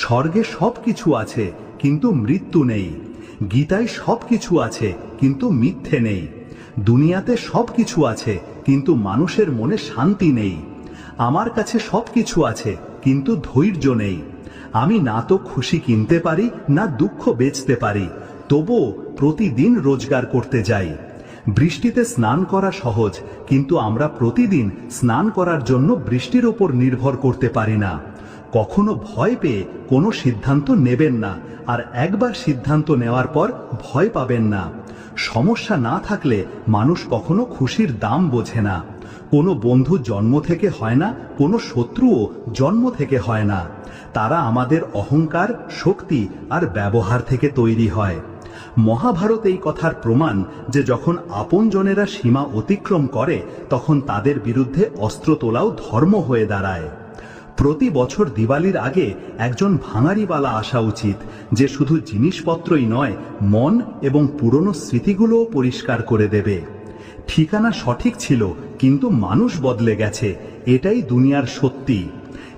স্বর্গে সব কিছু আছে কিন্তু মৃত্যু নেই। গীতায় সব কিছু আছে কিন্তু মিথ্যে নেই। দুনিয়াতে সব কিছু আছে কিন্তু মানুষের মনে শান্তি নেই। আমার কাছে সব কিছু আছে কিন্তু ধৈর্য নেই। আমি না তো খুশি কিনতে পারি না দুঃখ বেচতে পারি, তবুও প্রতিদিন রোজগার করতে যাই। বৃষ্টিতে স্নান করা সহজ, কিন্তু আমরা প্রতিদিন স্নান করার জন্য বৃষ্টির ওপর নির্ভর করতে পারি না। কখনো ভয় পেয়ে কোনো সিদ্ধান্ত নেবেন না, আর একবার সিদ্ধান্ত নেওয়ার পর ভয় পাবেন না। সমস্যা না থাকলে মানুষ কখনো খুশির দাম বোঝে না। কোনো বন্ধু জন্ম থেকে হয় না, কোনো শত্রুও জন্ম থেকে হয় না। তারা আমাদের অহংকার, শক্তি আর ব্যবহার থেকে তৈরি হয়। মহাভারত এই কথার প্রমাণ যে যখন আপনজনেরা সীমা অতিক্রম করে তখন তাদের বিরুদ্ধে অস্ত্র তোলাও ধর্ম হয়ে দাঁড়ায়। প্রতি বছর দিওয়ালির আগে একজন ভাঙাড়িওয়ালা আসা উচিত, যে শুধু জিনিসপত্রই নয়, মন এবং পুরনো স্মৃতিগুলোও পরিষ্কার করে দেবে। ঠিকানা সঠিক ছিল কিন্তু মানুষ বদলে গেছে, এটাই দুনিয়ার সত্যি।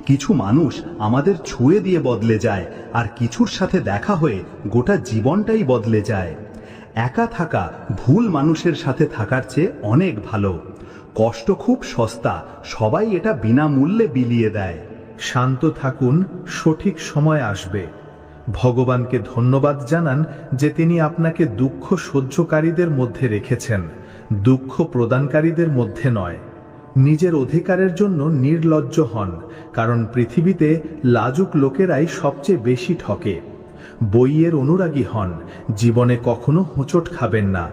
কিছু মানুষ আমাদের ছুঁয়ে দিয়ে বদলে যায়, আর কিছুর সাথে দেখা হয়ে গোটা জীবনটাই বদলে যায়। একা থাকা ভুল মানুষের সাথে থাকার চেয়ে অনেক ভালো। কষ্ট খুব সস্তা, সবাই এটা বিনামূল্যে বিলিয়ে দেয়। শান্ত থাকুন, সঠিক সময় আসবে। ভগবানকে ধন্যবাদ জানান যে তিনি আপনাকে দুঃখ সহ্যকারীদের মধ্যে রেখেছেন, দুঃখ প্রদানকারীদের মধ্যে নয়। নিজের অধিকারের জন্য নির্লজ্জ হন, কারণ পৃথিবীতে লাজুক লোকেরাই সবচেয়ে বেশি ঠকে। বইয়ের অনুরাগী হন, জীবনে কখনো হোঁচট খাবেন না।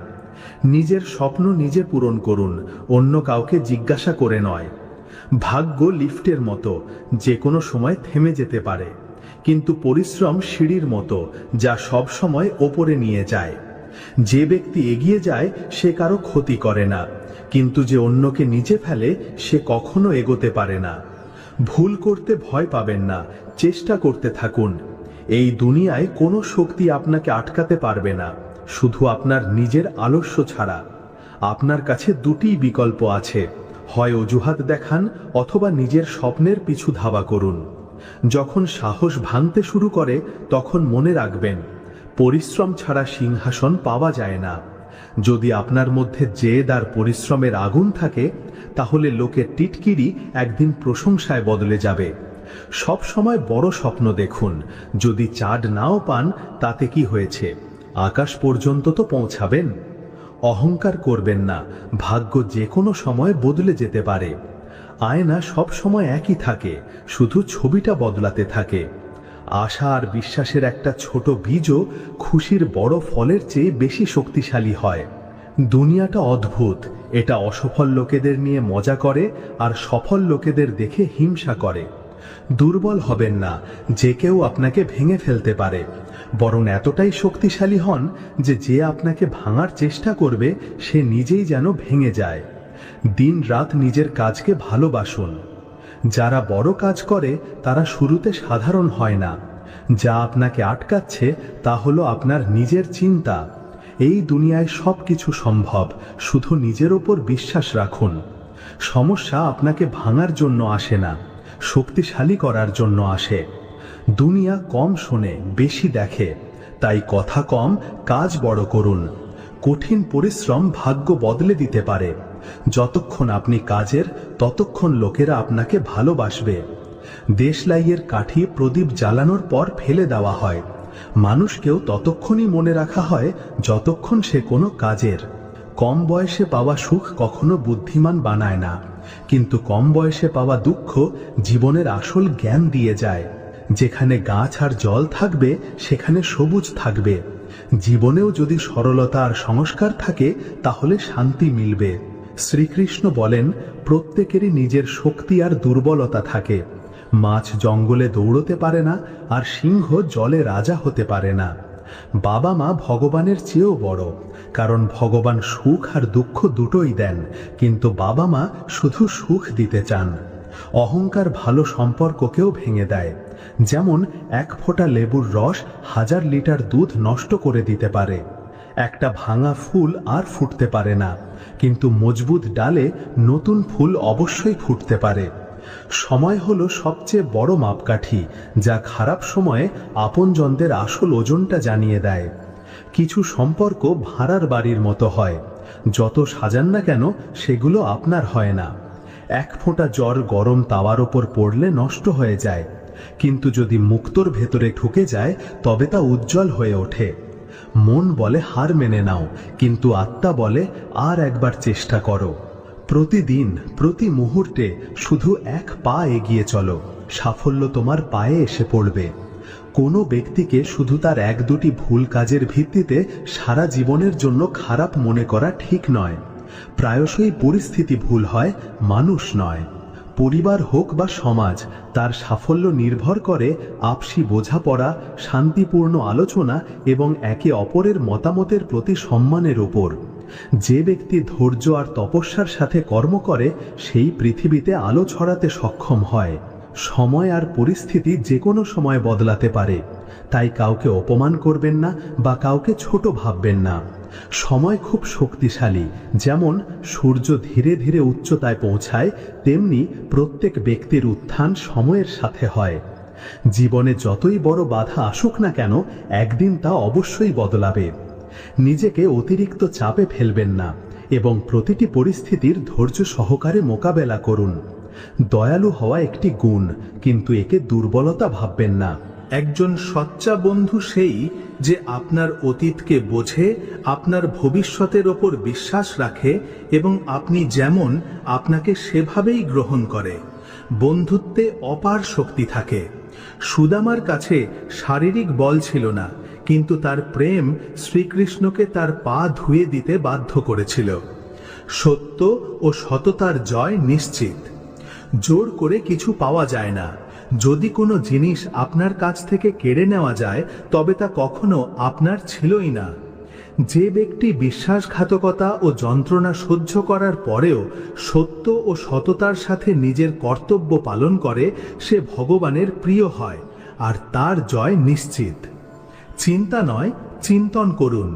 নিজের স্বপ্ন নিজে পূরণ করুন, অন্য কাউকে জিজ্ঞাসা করে নয়। ভাগ্য লিফটের মতো, যে কোনো সময় থেমে যেতে পারে, কিন্তু পরিশ্রম সিঁড়ির মতো, যা সব সময় ওপরে নিয়ে যায়। যে ব্যক্তি এগিয়ে যায় সে কারো ক্ষতি করে না, কিন্তু যে অন্যকে নিচে ফেলে সে কখনো এগোতে পারে না। ভুল করতে ভয় পাবেন না, চেষ্টা করতে থাকুন। এই দুনিয়ায় কোনো শক্তি আপনাকে আটকাতে পারবে না, শুধু আপনার নিজের আলস্য ছাড়া। আপনার কাছে দুটিই বিকল্প আছে, হয় অজুহাত দেখান অথবা নিজের স্বপ্নের পিছু ধাওয়া করুন। যখন সাহস ভাঙতে শুরু করে তখন মনে রাখবেন, পরিশ্রম ছাড়া সিংহাসন পাওয়া যায় না। যদি আপনার মধ্যে জেদ আর পরিশ্রমের আগুন থাকে, তাহলে লোকের টিটকিরি একদিন প্রশংসায় বদলে যাবে। সব সময় বড় স্বপ্ন দেখুন, যদি চাঁদ নাও পান তাতে কি হয়েছে, আকাশ পর্যন্ত তো পৌঁছাবেন। অহংকার করবেন না, ভাগ্য যে কোনো সময় বদলে যেতে পারে। আয়না সব সময় একই থাকে, শুধু ছবিটা বদলাতে থাকে। আশা আর বিশ্বাসের একটা ছোট বীজও খুশির বড় ফলের চেয়ে বেশি শক্তিশালী হয়। দুনিয়াটা অদ্ভুত, এটা অসফল লোকেদের নিয়ে মজা করে আর সফল লোকেদের দেখে হিংসা করে। দুর্বল হবেন না, যে কেউ আপনাকে ভেঙে ফেলতে পারে, বরং এতটাই শক্তিশালী হন যে যে আপনাকে ভাঙার চেষ্টা করবে সে নিজেই যেন ভেঙে যায়। দিন রাত নিজের কাজকে ভালোবাসুন। যারা বড় কাজ করে তারা শুরুতে সাধারণ হয় না। যা আপনাকে আটকাচ্ছে তা হলো আপনার নিজের চিন্তা। এই দুনিয়ায় সব কিছু সম্ভব, শুধু নিজের ওপর বিশ্বাস রাখুন। সমস্যা আপনাকে ভাঙার জন্য আসে না, শক্তিশালী করার জন্য আসে। দুনিয়া কম শোনে, বেশি দেখে, তাই কথা কম, কাজ বড় করুন। কঠিন পরিশ্রম ভাগ্য বদলে দিতে পারে। যতক্ষণ আপনি কাজের, ততক্ষণ লোকেরা আপনাকে ভালোবাসবে। দেশলাইয়ের কাঠি প্রদীপ জ্বালানোর পর ফেলে দেওয়া হয়, মানুষকেও ততক্ষণই মনে রাখা হয় যতক্ষণ সে কোনো কাজের। কম বয়সে পাওয়া সুখ কখনো বুদ্ধিমান বানায় না, কিন্তু কম বয়সে পাওয়া দুঃখ জীবনের আসল জ্ঞান দিয়ে যায়। যেখানে গাছ আর জল থাকবে সেখানে সবুজ থাকবে। জীবনেও যদি সরলতা আর সংস্কার থাকে তাহলে শান্তি মিলবে। শ্রীকৃষ্ণ বলেন, প্রত্যেকেরই নিজের শক্তি আর দুর্বলতা থাকে। মাছ জঙ্গলে দৌড়তে পারে না, আর সিংহ জলে রাজা হতে পারে না। বাবা মা ভগবানের চেয়েও বড়, কারণ ভগবান সুখ আর দুঃখ দুটোই দেন, কিন্তু বাবা মা শুধু সুখ দিতে চান। অহংকার ভালো সম্পর্ককেও ভেঙে দেয়। যেমন এক ফোঁটা লেবুর রস 1000 লিটার দুধ নষ্ট করে দিতে পারে। একটা ভাঙা ফুল আর ফুটতে পারে না, কিন্তু মজবুত ডালে নতুন ফুল অবশ্যই ফুটতে পারে। সময় হলো সবচেয়ে বড় মাপকাঠি, যা খারাপ সময়ে আপনজনদের আসল ওজনটা জানিয়ে দেয়। কিছু সম্পর্ক ভাড়ার বাড়ির মতো হয়, যত সাজান না কেন সেগুলো আপনার হয় না। এক ফোঁটা জল গরম তাওয়ার ওপর পড়লে নষ্ট হয়ে যায়, কিন্তু যদি মুক্তোর ভেতরে ঢুকে যায় তবে তা উজ্জ্বল হয়ে ওঠে। মন বলে হার মেনে নাও, কিন্তু আত্মা বলে আর একবার চেষ্টা করো। প্রতিদিন প্রতি মুহূর্তে শুধু এক পা এগিয়ে চলো, সাফল্য তোমার পায়ে এসে পড়বে। কোনো ব্যক্তিকে শুধু তার এক দুটি ভুল কাজের ভিত্তিতে সারা জীবনের জন্য খারাপ মনে করা ঠিক নয়। প্রায়শই পরিস্থিতি ভুল হয়, মানুষ নয়। পরিবার হোক বা সমাজ, তার সাফল্য নির্ভর করে আপসি বোঝাপড়া, শান্তিপূর্ণ আলোচনা এবং একে অপরের মতামতের প্রতি সম্মানের উপর। যে ব্যক্তি ধৈর্য আর তপস্যার সাথে কর্ম করে, সেই পৃথিবীতে আলো ছড়াতে সক্ষম হয়। সময় আর পরিস্থিতি যে কোনো সময় বদলাতে পারে, তাই কাউকে অপমান করবেন না বা কাউকে ছোট ভাববেন না। সময় খুব শক্তিশালী, যেমন সূর্য ধীরে ধীরে উচ্চতায় পৌঁছায়, তেমনি প্রত্যেক ব্যক্তির উত্থান সময়ের সাথে হয়। জীবনে যতই বড় বাধা আসুক না কেন, একদিন তা অবশ্যই বদলাবে। নিজেকে অতিরিক্ত চাপে ফেলবেন না এবং প্রতিটি পরিস্থিতির ধৈর্য সহকারে মোকাবেলা করুন। দয়ালু হওয়া একটি গুণ, কিন্তু একে দুর্বলতা ভাববেন না। একজন সচ্চা বন্ধু সেই যে আপনার অতীতকে বোঝে, আপনার ভবিষ্যতের ওপর বিশ্বাস রাখে এবং আপনি যেমন আপনাকে সেভাবেই গ্রহণ করে। বন্ধুত্বে অপার শক্তি থাকে। সুদামার কাছে শারীরিক বল ছিল না, কিন্তু তার প্রেম শ্রীকৃষ্ণকে তার পা ধুয়ে দিতে বাধ্য করেছিল। সত্য ও সততার জয় নিশ্চিত। জোর করে কিছু পাওয়া যায় না। যদি কোনো জিনিস আপনার কাছ থেকে কেড়ে নেওয়া যায়, তবে তা কখনো আপনার ছিলই না। যে ব্যক্তি বিশ্বাসঘাতকতা ও যন্ত্রণা সহ্য করার পরেও সত্য ও সততার সাথে নিজের কর্তব্য পালন করে, সে ভগবানের প্রিয় হয় আর তার জয় নিশ্চিত। চিন্তা নয়, চিন্তন করুন।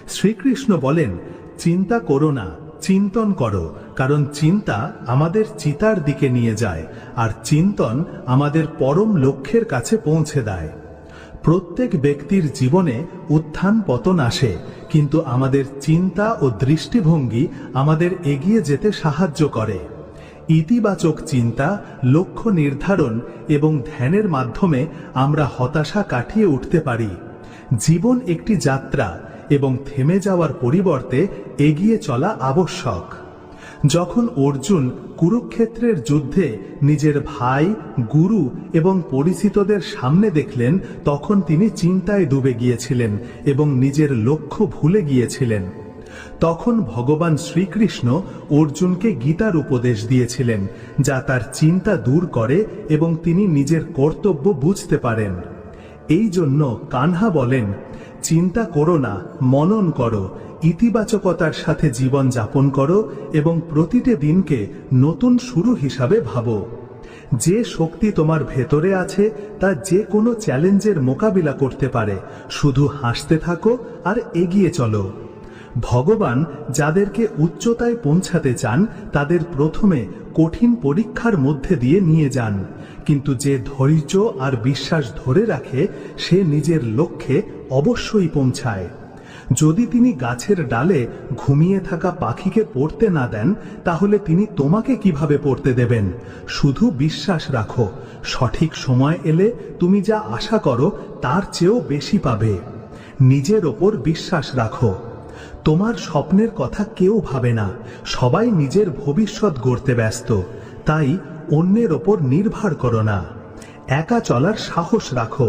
শ্রীকৃষ্ণ বলেন, চিন্তা করো না, চিন্তন করো, কারণ চিন্তা আমাদের চিতার দিকে নিয়ে যায় আর চিন্তন আমাদের পরম লক্ষ্যের কাছে পৌঁছে দেয়। প্রত্যেক ব্যক্তির জীবনে উত্থান পতন আসে, কিন্তু আমাদের চিন্তা ও দৃষ্টিভঙ্গি আমাদের এগিয়ে যেতে সাহায্য করে। ইতিবাচক চিন্তা, লক্ষ্য নির্ধারণ এবং ধ্যানের মাধ্যমে আমরা হতাশা কাটিয়ে উঠতে পারি। জীবন একটি যাত্রা এবং থেমে যাওয়ার পরিবর্তে এগিয়ে চলা আবশ্যক। যখন অর্জুন কুরুক্ষেত্রের যুদ্ধে নিজের ভাই, গুরু এবং পরিচিতদের সামনে দেখলেন, তখন তিনি চিন্তায় ডুবে গিয়েছিলেন এবং নিজের লক্ষ্য ভুলে গিয়েছিলেন। তখন ভগবান শ্রীকৃষ্ণ অর্জুনকে গীতার উপদেশ দিয়েছিলেন, যা তার চিন্তা দূর করে এবং তিনি নিজের কর্তব্য বুঝতে পারেন। এই জন্য কানহা বলেন, চিন্তা করো না, মনন করো, ইতিবাচকতার সাথে জীবন যাপন করো এবং প্রতিটি দিনকে নতুন শুরু হিসাবে ভাবো। যে শক্তি তোমার ভেতরে আছে তা যে কোনো চ্যালেঞ্জের মোকাবিলা করতে পারে। শুধু হাসতে থাকো আর এগিয়ে চলো। ভগবান যাদেরকে উচ্চতায় পৌঁছাতে চান, তাদের প্রথমে কঠিন পরীক্ষার মধ্যে দিয়ে নিয়ে যান, কিন্তু যে ধৈর্য আর বিশ্বাস ধরে রাখে, সে নিজের লক্ষ্যে অবশ্যই পৌঁছায়। যদি তিনি গাছের ডালে ঘুমিয়ে থাকা পাখিকে পড়তে না দেন, তাহলে তিনি তোমাকে কিভাবে পড়তে দেবেন? শুধু বিশ্বাস রাখো, সঠিক সময় এলে তুমি যা আশা করো তার চেয়েও বেশি পাবে। নিজের ওপর বিশ্বাস রাখো। তোমার স্বপ্নের কথা কেউ ভাবে না, সবাই নিজের ভবিষ্যৎ গড়তে ব্যস্ত। তাই অন্যের ওপর নির্ভর করো না। একা চলার সাহস রাখো,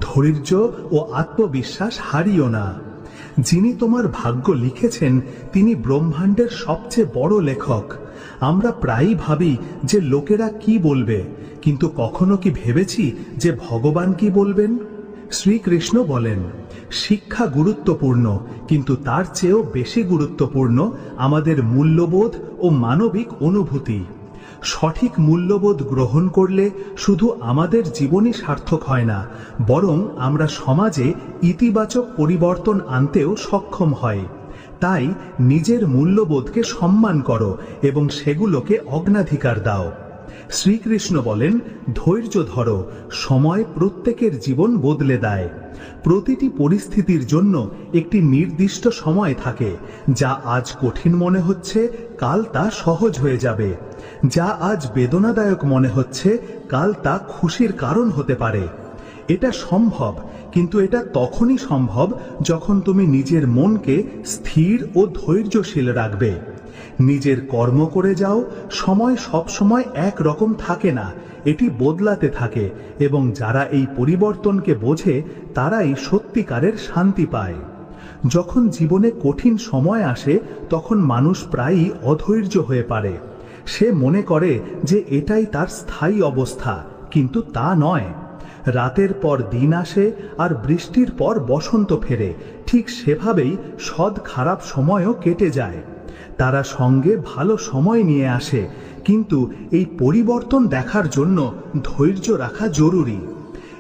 ধৈর্য ও আত্মবিশ্বাস হারিও না। যিনি তোমার ভাগ্য লিখেছেন, তিনি ব্রহ্মাণ্ডের সবচেয়ে বড় লেখক। আমরা প্রায়ই ভাবি যে লোকেরা কি বলবে, কিন্তু কখনো কি ভেবেছি যে ভগবান কি বলবেন? শ্রীকৃষ্ণ বলেন, শিক্ষা গুরুত্বপূর্ণ, কিন্তু তার চেয়েও বেশি গুরুত্বপূর্ণ আমাদের মূল্যবোধ ও মানবিক অনুভূতি। সঠিক মূল্যবোধ গ্রহণ করলে শুধু আমাদের জীবনই সার্থক হয় না, বরং আমরা সমাজে ইতিবাচক পরিবর্তন আনতেও সক্ষম হয়। তাই নিজের মূল্যবোধকে সম্মান করো এবং সেগুলোকে অগ্রাধিকার দাও। শ্রীকৃষ্ণ বলেন, ধৈর্য ধরো, সময় প্রত্যেকের জীবন বদলে দেয়। প্রতিটি পরিস্থিতির জন্য একটি নির্দিষ্ট সময় থাকে। যা আজ কঠিন মনে হচ্ছে, কাল তা সহজ হয়ে যাবে। যা আজ বেদনাদায়ক মনে হচ্ছে, কাল তা খুশির কারণ হতে পারে। এটা সম্ভব, কিন্তু এটা তখনই সম্ভব যখন তুমি নিজের মনকে স্থির ও ধৈর্যশীল রাখবে। নিজের কর্ম করে যাও। সময় সব সময় এক রকম থাকে না, এটি বদলাতে থাকে, এবং যারা এই পরিবর্তনকে বোঝে তারাই সত্যিকারের শান্তি পায়। যখন জীবনে কঠিন সময় আসে তখন মানুষ প্রায়ই অধৈর্য হয়ে পড়ে। সে মনে করে যে এটাই তার স্থায়ী অবস্থা, কিন্তু তা নয়। রাতের পর দিন আসে আর বৃষ্টির পর বসন্ত ফেরে, ঠিক সেভাবেই সৎ খারাপ সময়ও কেটে যায়। তারা সঙ্গে ভালো সময় নিয়ে আসে, কিন্তু এই পরিবর্তন দেখার জন্য ধৈর্য রাখা জরুরি।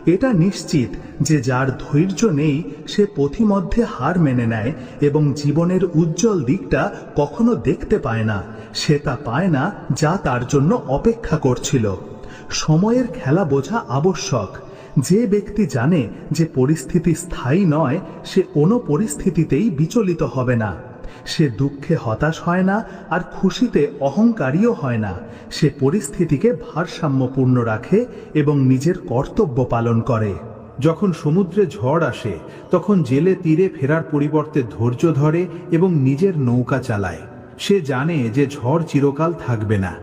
এটা নিশ্চিত যে যার ধৈর্য নেই সে পথিমধ্যে হার মেনে নেয় এবং জীবনের উজ্জ্বল দিকটা কখনো দেখতে পায় না। সে তা পায় না যা তার জন্য অপেক্ষা করছিল। সময়ের খেলা বোঝা আবশ্যক। যে ব্যক্তি জানে যে পরিস্থিতি স্থায়ী নয়, সে কোনো পরিস্থিতিতেই বিচলিত হবে না। সে দুঃখে হতাশ হয় না আর খুশিতে অহংকারীও হয় না। সে পরিস্থিতিকে ভারসাম্যপূর্ণ রাখে এবং নিজের কর্তব্য পালন করে। যখন সমুদ্রে ঝড় আসে তখন জেলে তীরে ফেরার পরিবর্তে ধৈর্য ধরে এবং নিজের নৌকা চালায়। সে জানে যে ঝড় চিরকাল থাকবে না।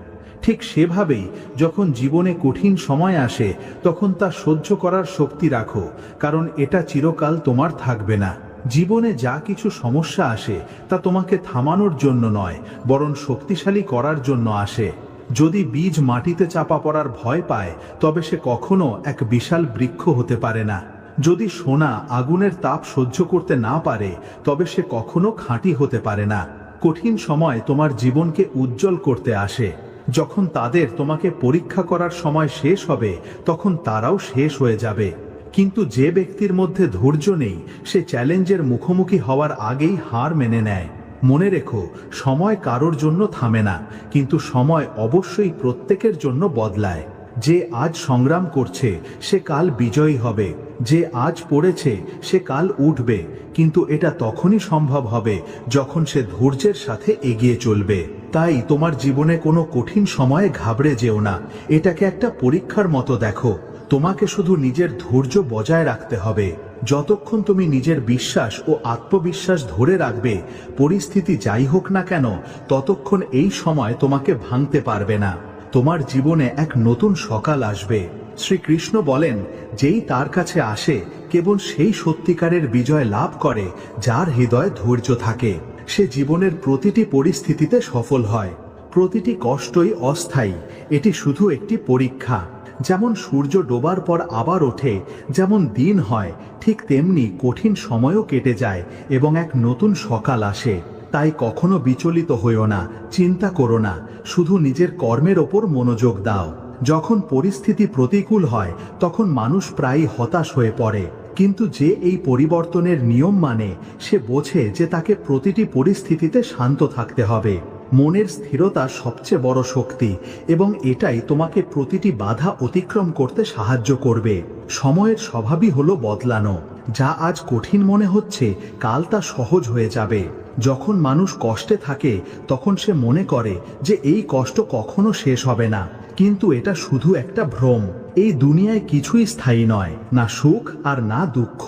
ঠিক সেভাবেই যখন জীবনে কঠিন সময় আসে তখন তা সহ্য করার শক্তি রাখো, কারণ এটা চিরকাল তোমার থাকবে না। জীবনে যা কিছু সমস্যা আসে তা তোমাকে থামানোর জন্য নয়, বরং শক্তিশালী করার জন্য আসে। যদি বীজ মাটিতে চাপা পড়ার ভয় পায় তবে সে কখনো এক বিশাল বৃক্ষ হতে পারে না। যদি সোনা আগুনের তাপ সহ্য করতে না পারে তবে সে কখনো খাঁটি হতে পারে না। কঠিন সময় তোমার জীবনকে উজ্জ্বল করতে আসে। যখন তাদের তোমাকে পরীক্ষা করার সময় শেষ হবে তখন তারাও শেষ হয়ে যাবে। কিন্তু যে ব্যক্তির মধ্যে ধৈর্য নেই সে চ্যালেঞ্জের মুখোমুখি হওয়ার আগেই হার মেনে নেয়। মনে রেখো, সময় কারোর জন্য থামে না, কিন্তু সময় অবশ্যই প্রত্যেকের জন্য বদলায়। যে আজ সংগ্রাম করছে সে কাল বিজয়ী হবে। যে আজ পড়েছে সে কাল উঠবে, কিন্তু এটা তখনই সম্ভব হবে যখন সে ধৈর্যের সাথে এগিয়ে চলবে। তাই তোমার জীবনে কোনো কঠিন সময়ে ঘাবড়ে যেও না। এটাকে একটা পরীক্ষার মতো দেখো। তোমাকে শুধু নিজের ধৈর্য বজায় রাখতে হবে। যতক্ষণ তুমি নিজের বিশ্বাস ও আত্মবিশ্বাস ধরে রাখবে, পরিস্থিতি যাই হোক না কেন, ততক্ষণ এই সময় তোমাকে ভাঙতে পারবে না। তোমার জীবনে এক নতুন সকাল আসবে। শ্রীকৃষ্ণ বলেন, যেই তার কাছে আসে কেবল সেই সত্যিকারের বিজয় লাভ করে যার হৃদয়ে ধৈর্য থাকে। সে জীবনের প্রতিটি পরিস্থিতিতে সফল হয়। প্রতিটি কষ্টই অস্থায়ী, এটি শুধু একটি পরীক্ষা। যেমন সূর্য ডোবার পর আবার ওঠে, যেমন দিন হয়, ঠিক তেমনি কঠিন সময়ও কেটে যায় এবং এক নতুন সকাল আসে। তাই কখনো বিচলিত হইও না, চিন্তা করো না, শুধু নিজের কর্মের ওপর মনোযোগ দাও। যখন পরিস্থিতি প্রতিকূল হয় তখন মানুষ প্রায়ই হতাশ হয়ে পড়ে, কিন্তু যে এই পরিবর্তনের নিয়ম মানে সে বোঝে যে তাকে প্রতিটি পরিস্থিতিতে শান্ত থাকতে হবে। মনের স্থিরতা সবচেয়ে বড় শক্তি এবং এটাই তোমাকে প্রতিটি বাধা অতিক্রম করতে সাহায্য করবে। সময়ের স্বভাবই হলো বদলানো। যা আজ কঠিন মনে হচ্ছে কাল তা সহজ হয়ে যাবে। যখন মানুষ কষ্টে থাকে তখন সে মনে করে যে এই কষ্ট কখনো শেষ হবে না, কিন্তু এটা শুধু একটা ভ্রম। এই দুনিয়ায় কিছুই স্থায়ী নয়, না সুখ আর না দুঃখ।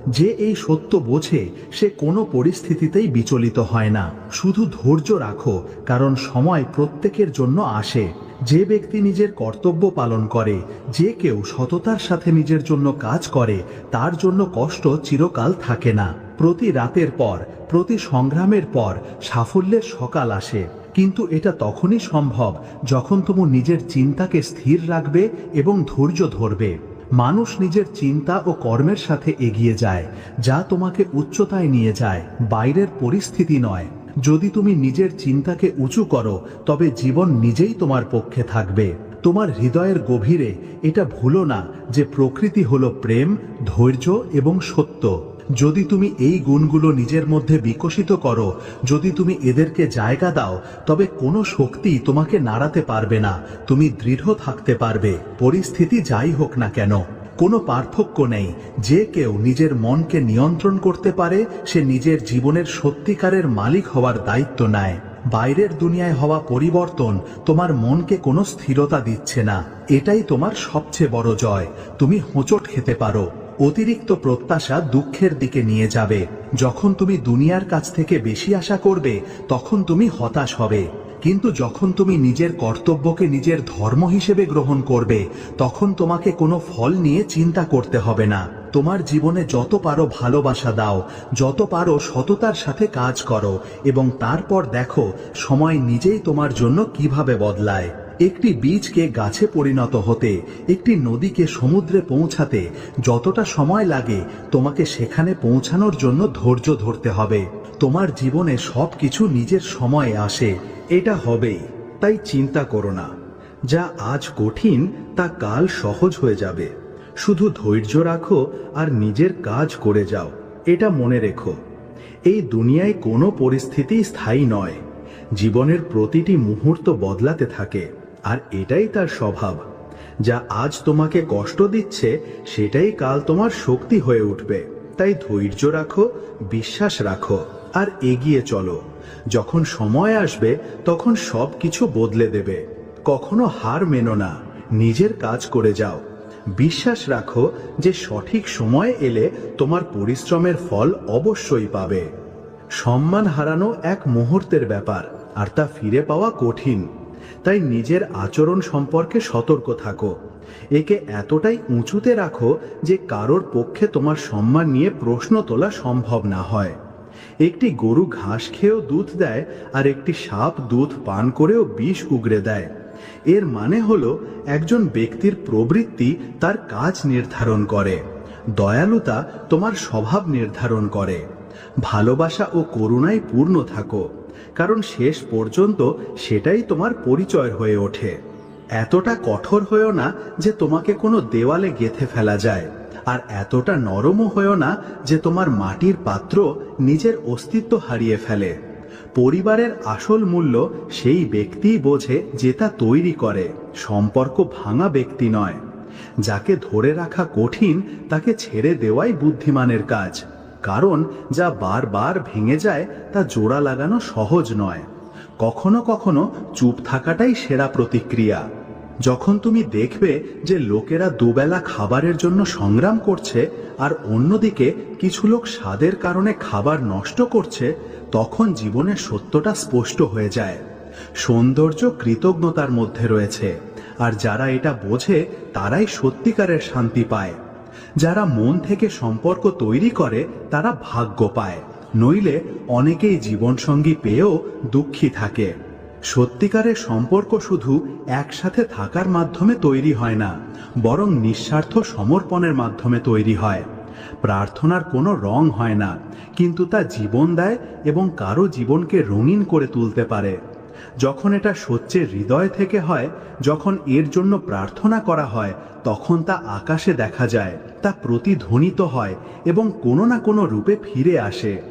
যে এই সত্য বোঝে সে কোনো পরিস্থিতিতেই বিচলিত হয় না। শুধু ধৈর্য রাখো, কারণ সময় প্রত্যেকের জন্য আসে। যে ব্যক্তি নিজের কর্তব্য পালন করে, যে কেউ সততার সাথে নিজের জন্য কাজ করে, তার জন্য কষ্ট চিরকাল থাকে না। প্রতি রাতের পর, প্রতি সংগ্রামের পর সাফল্যের সকাল আসে, কিন্তু এটা তখনই সম্ভব যখন তুমি নিজের চিন্তাকে স্থির রাখবে এবং ধৈর্য ধরবে। মানুষ নিজের চিন্তা ও কর্মের সাথে এগিয়ে যায়, যা তোমাকে উচ্চতায় নিয়ে যায়, বাইরের পরিস্থিতি নয়। যদি তুমি নিজের চিন্তাকে উঁচু করো তবে জীবন নিজেই তোমার পক্ষে থাকবে। তোমার হৃদয়ের গভীরে এটা ভুলো না যে প্রকৃতি হলো প্রেম, ধৈর্য এবং সত্য। যদি তুমি এই গুণগুলো নিজের মধ্যে বিকশিত করো, যদি তুমি এদেরকে জায়গা দাও, তবে কোনো শক্তি তোমাকে নাড়াতে পারবে না। তুমি দৃঢ় থাকতে পারবে, পরিস্থিতি যাই হোক না কেন। কোনো পার্থক্য নেই। যে কেউ নিজের মনকে নিয়ন্ত্রণ করতে পারে, সে নিজের জীবনের সত্যিকারের মালিক হওয়ার দায়িত্ব নেয়। বাইরের দুনিয়ায় হওয়া পরিবর্তন তোমার মনকে কোনো স্থিরতা দিচ্ছে না। এটাই তোমার সবচেয়ে বড় জয়। তুমি হোঁচট খেতে পারো, অতিরিক্ত প্রত্যাশা দুঃখের দিকে নিয়ে যাবে। যখন তুমি দুনিয়ার কাছ থেকে বেশি আশা করবে, তখন তুমি হতাশ হবে। কিন্তু যখন তুমি নিজের কর্তব্যকে নিজের ধর্ম হিসেবে গ্রহণ করবে, তখন তোমাকে কোনো ফল নিয়ে চিন্তা করতে হবে না। তোমার জীবনে যত পারো ভালোবাসা দাও, যত পারো সততার সাথে কাজ করো, এবং তারপর দেখো সময় নিজেই তোমার জন্য কিভাবে বদলায়। একটি বীজকে গাছে পরিণত হতে, একটি নদীকে সমুদ্রে পৌঁছাতে যতটা সময় লাগে, তোমাকে সেখানে পৌঁছানোর জন্য ধৈর্য ধরতে হবে। তোমার জীবনে সবকিছু নিজের সময়ে আসে, এটা হবেই। তাই চিন্তা করো না। যা আজ কঠিন তা কাল সহজ হয়ে যাবে। শুধু ধৈর্য রাখো আর নিজের কাজ করে যাও। এটা মনে রেখো, এই দুনিয়ায় কোনো পরিস্থিতি স্থায়ী নয়। জীবনের প্রতিটি মুহূর্ত বদলাতে থাকে, আর এটাই তার স্বভাব। যা আজ তোমাকে কষ্ট দিচ্ছে, সেটাই কাল তোমার শক্তি হয়ে উঠবে। তাই ধৈর্য রাখো, বিশ্বাস রাখো, আর এগিয়ে চলো। যখন সময় আসবে, তখন সব কিছু বদলে দেবে। কখনো হার মেনো না, নিজের কাজ করে যাও। বিশ্বাস রাখো যে সঠিক সময় এলে তোমার পরিশ্রমের ফল অবশ্যই পাবে। সম্মান হারানো এক মুহূর্তের ব্যাপার, আর তা ফিরে পাওয়া কঠিন। তাই নিজের আচরণ সম্পর্কে সতর্ক থাকো। একে এতটাই উঁচুতে রাখো যে কারোর পক্ষে তোমার সম্মান নিয়ে প্রশ্ন তোলা সম্ভব না হয়। একটি গরু ঘাস খেয়েও দুধ দেয়, আর একটি সাপ দুধ পান করেও বিষ উগরে দেয়। এর মানে হলো, একজন ব্যক্তির প্রবৃত্তি তার কাজ নির্ধারণ করে, দয়ালুতা তোমার স্বভাব নির্ধারণ করে। ভালোবাসা ও করুণায় পূর্ণ থাকো, কারণ শেষ পর্যন্ত সেটাই তোমার পরিচয় হয়ে ওঠে। এতটা কঠোর হয়েও না যে তোমাকে কোনো দেওয়ালে গেঁথে ফেলা যায়, আর এতটা নরমও হয়েও না যে তোমার মাটির পাত্র নিজের অস্তিত্ব হারিয়ে ফেলে। পরিবারের আসল মূল্য সেই ব্যক্তিই বোঝে যে তা তৈরি করে, সম্পর্ক ভাঙা ব্যক্তি নয়। যাকে ধরে রাখা কঠিন, তাকে ছেড়ে দেওয়াই বুদ্ধিমানের কাজ। কারণ যা বারবার ভেঙে যায় তা জোড়া লাগানো সহজ নয়। কখনো কখনো চুপ থাকাটাই সেরা প্রতিক্রিয়া। যখন তুমি দেখবে যে লোকেরা দুবেলা খাবারের জন্য সংগ্রাম করছে, আর অন্যদিকে কিছু লোক স্বাদের কারণে খাবার নষ্ট করছে, তখন জীবনের সত্যটা স্পষ্ট হয়ে যায়। সৌন্দর্য কৃতজ্ঞতার মধ্যে রয়েছে, আর যারা এটা বোঝে তারাই সত্যিকারের শান্তি পায়। যারা মন থেকে সম্পর্ক তৈরি করে তারা ভাগ্য পায়, নইলে অনেকেই জীবনসঙ্গী পেয়েও দুঃখী থাকে। সত্যিকারের সম্পর্ক শুধু একসাথে থাকার মাধ্যমে তৈরি হয় না, বরং নিঃস্বার্থ সমর্পণের মাধ্যমে তৈরি হয়। প্রার্থনার কোনো রং হয় না, কিন্তু তা জীবন দেয় এবং কারো জীবনকে রঙিন করে তুলতে পারে। যখন এটা সত্যের হৃদয় থেকে হয়, যখন এর জন্য প্রার্থনা করা হয়, তখন তা আকাশে দেখা যায়, তা প্রতিধ্বনিত হয় এবং কোনো না কোনো রূপে ফিরে আসে।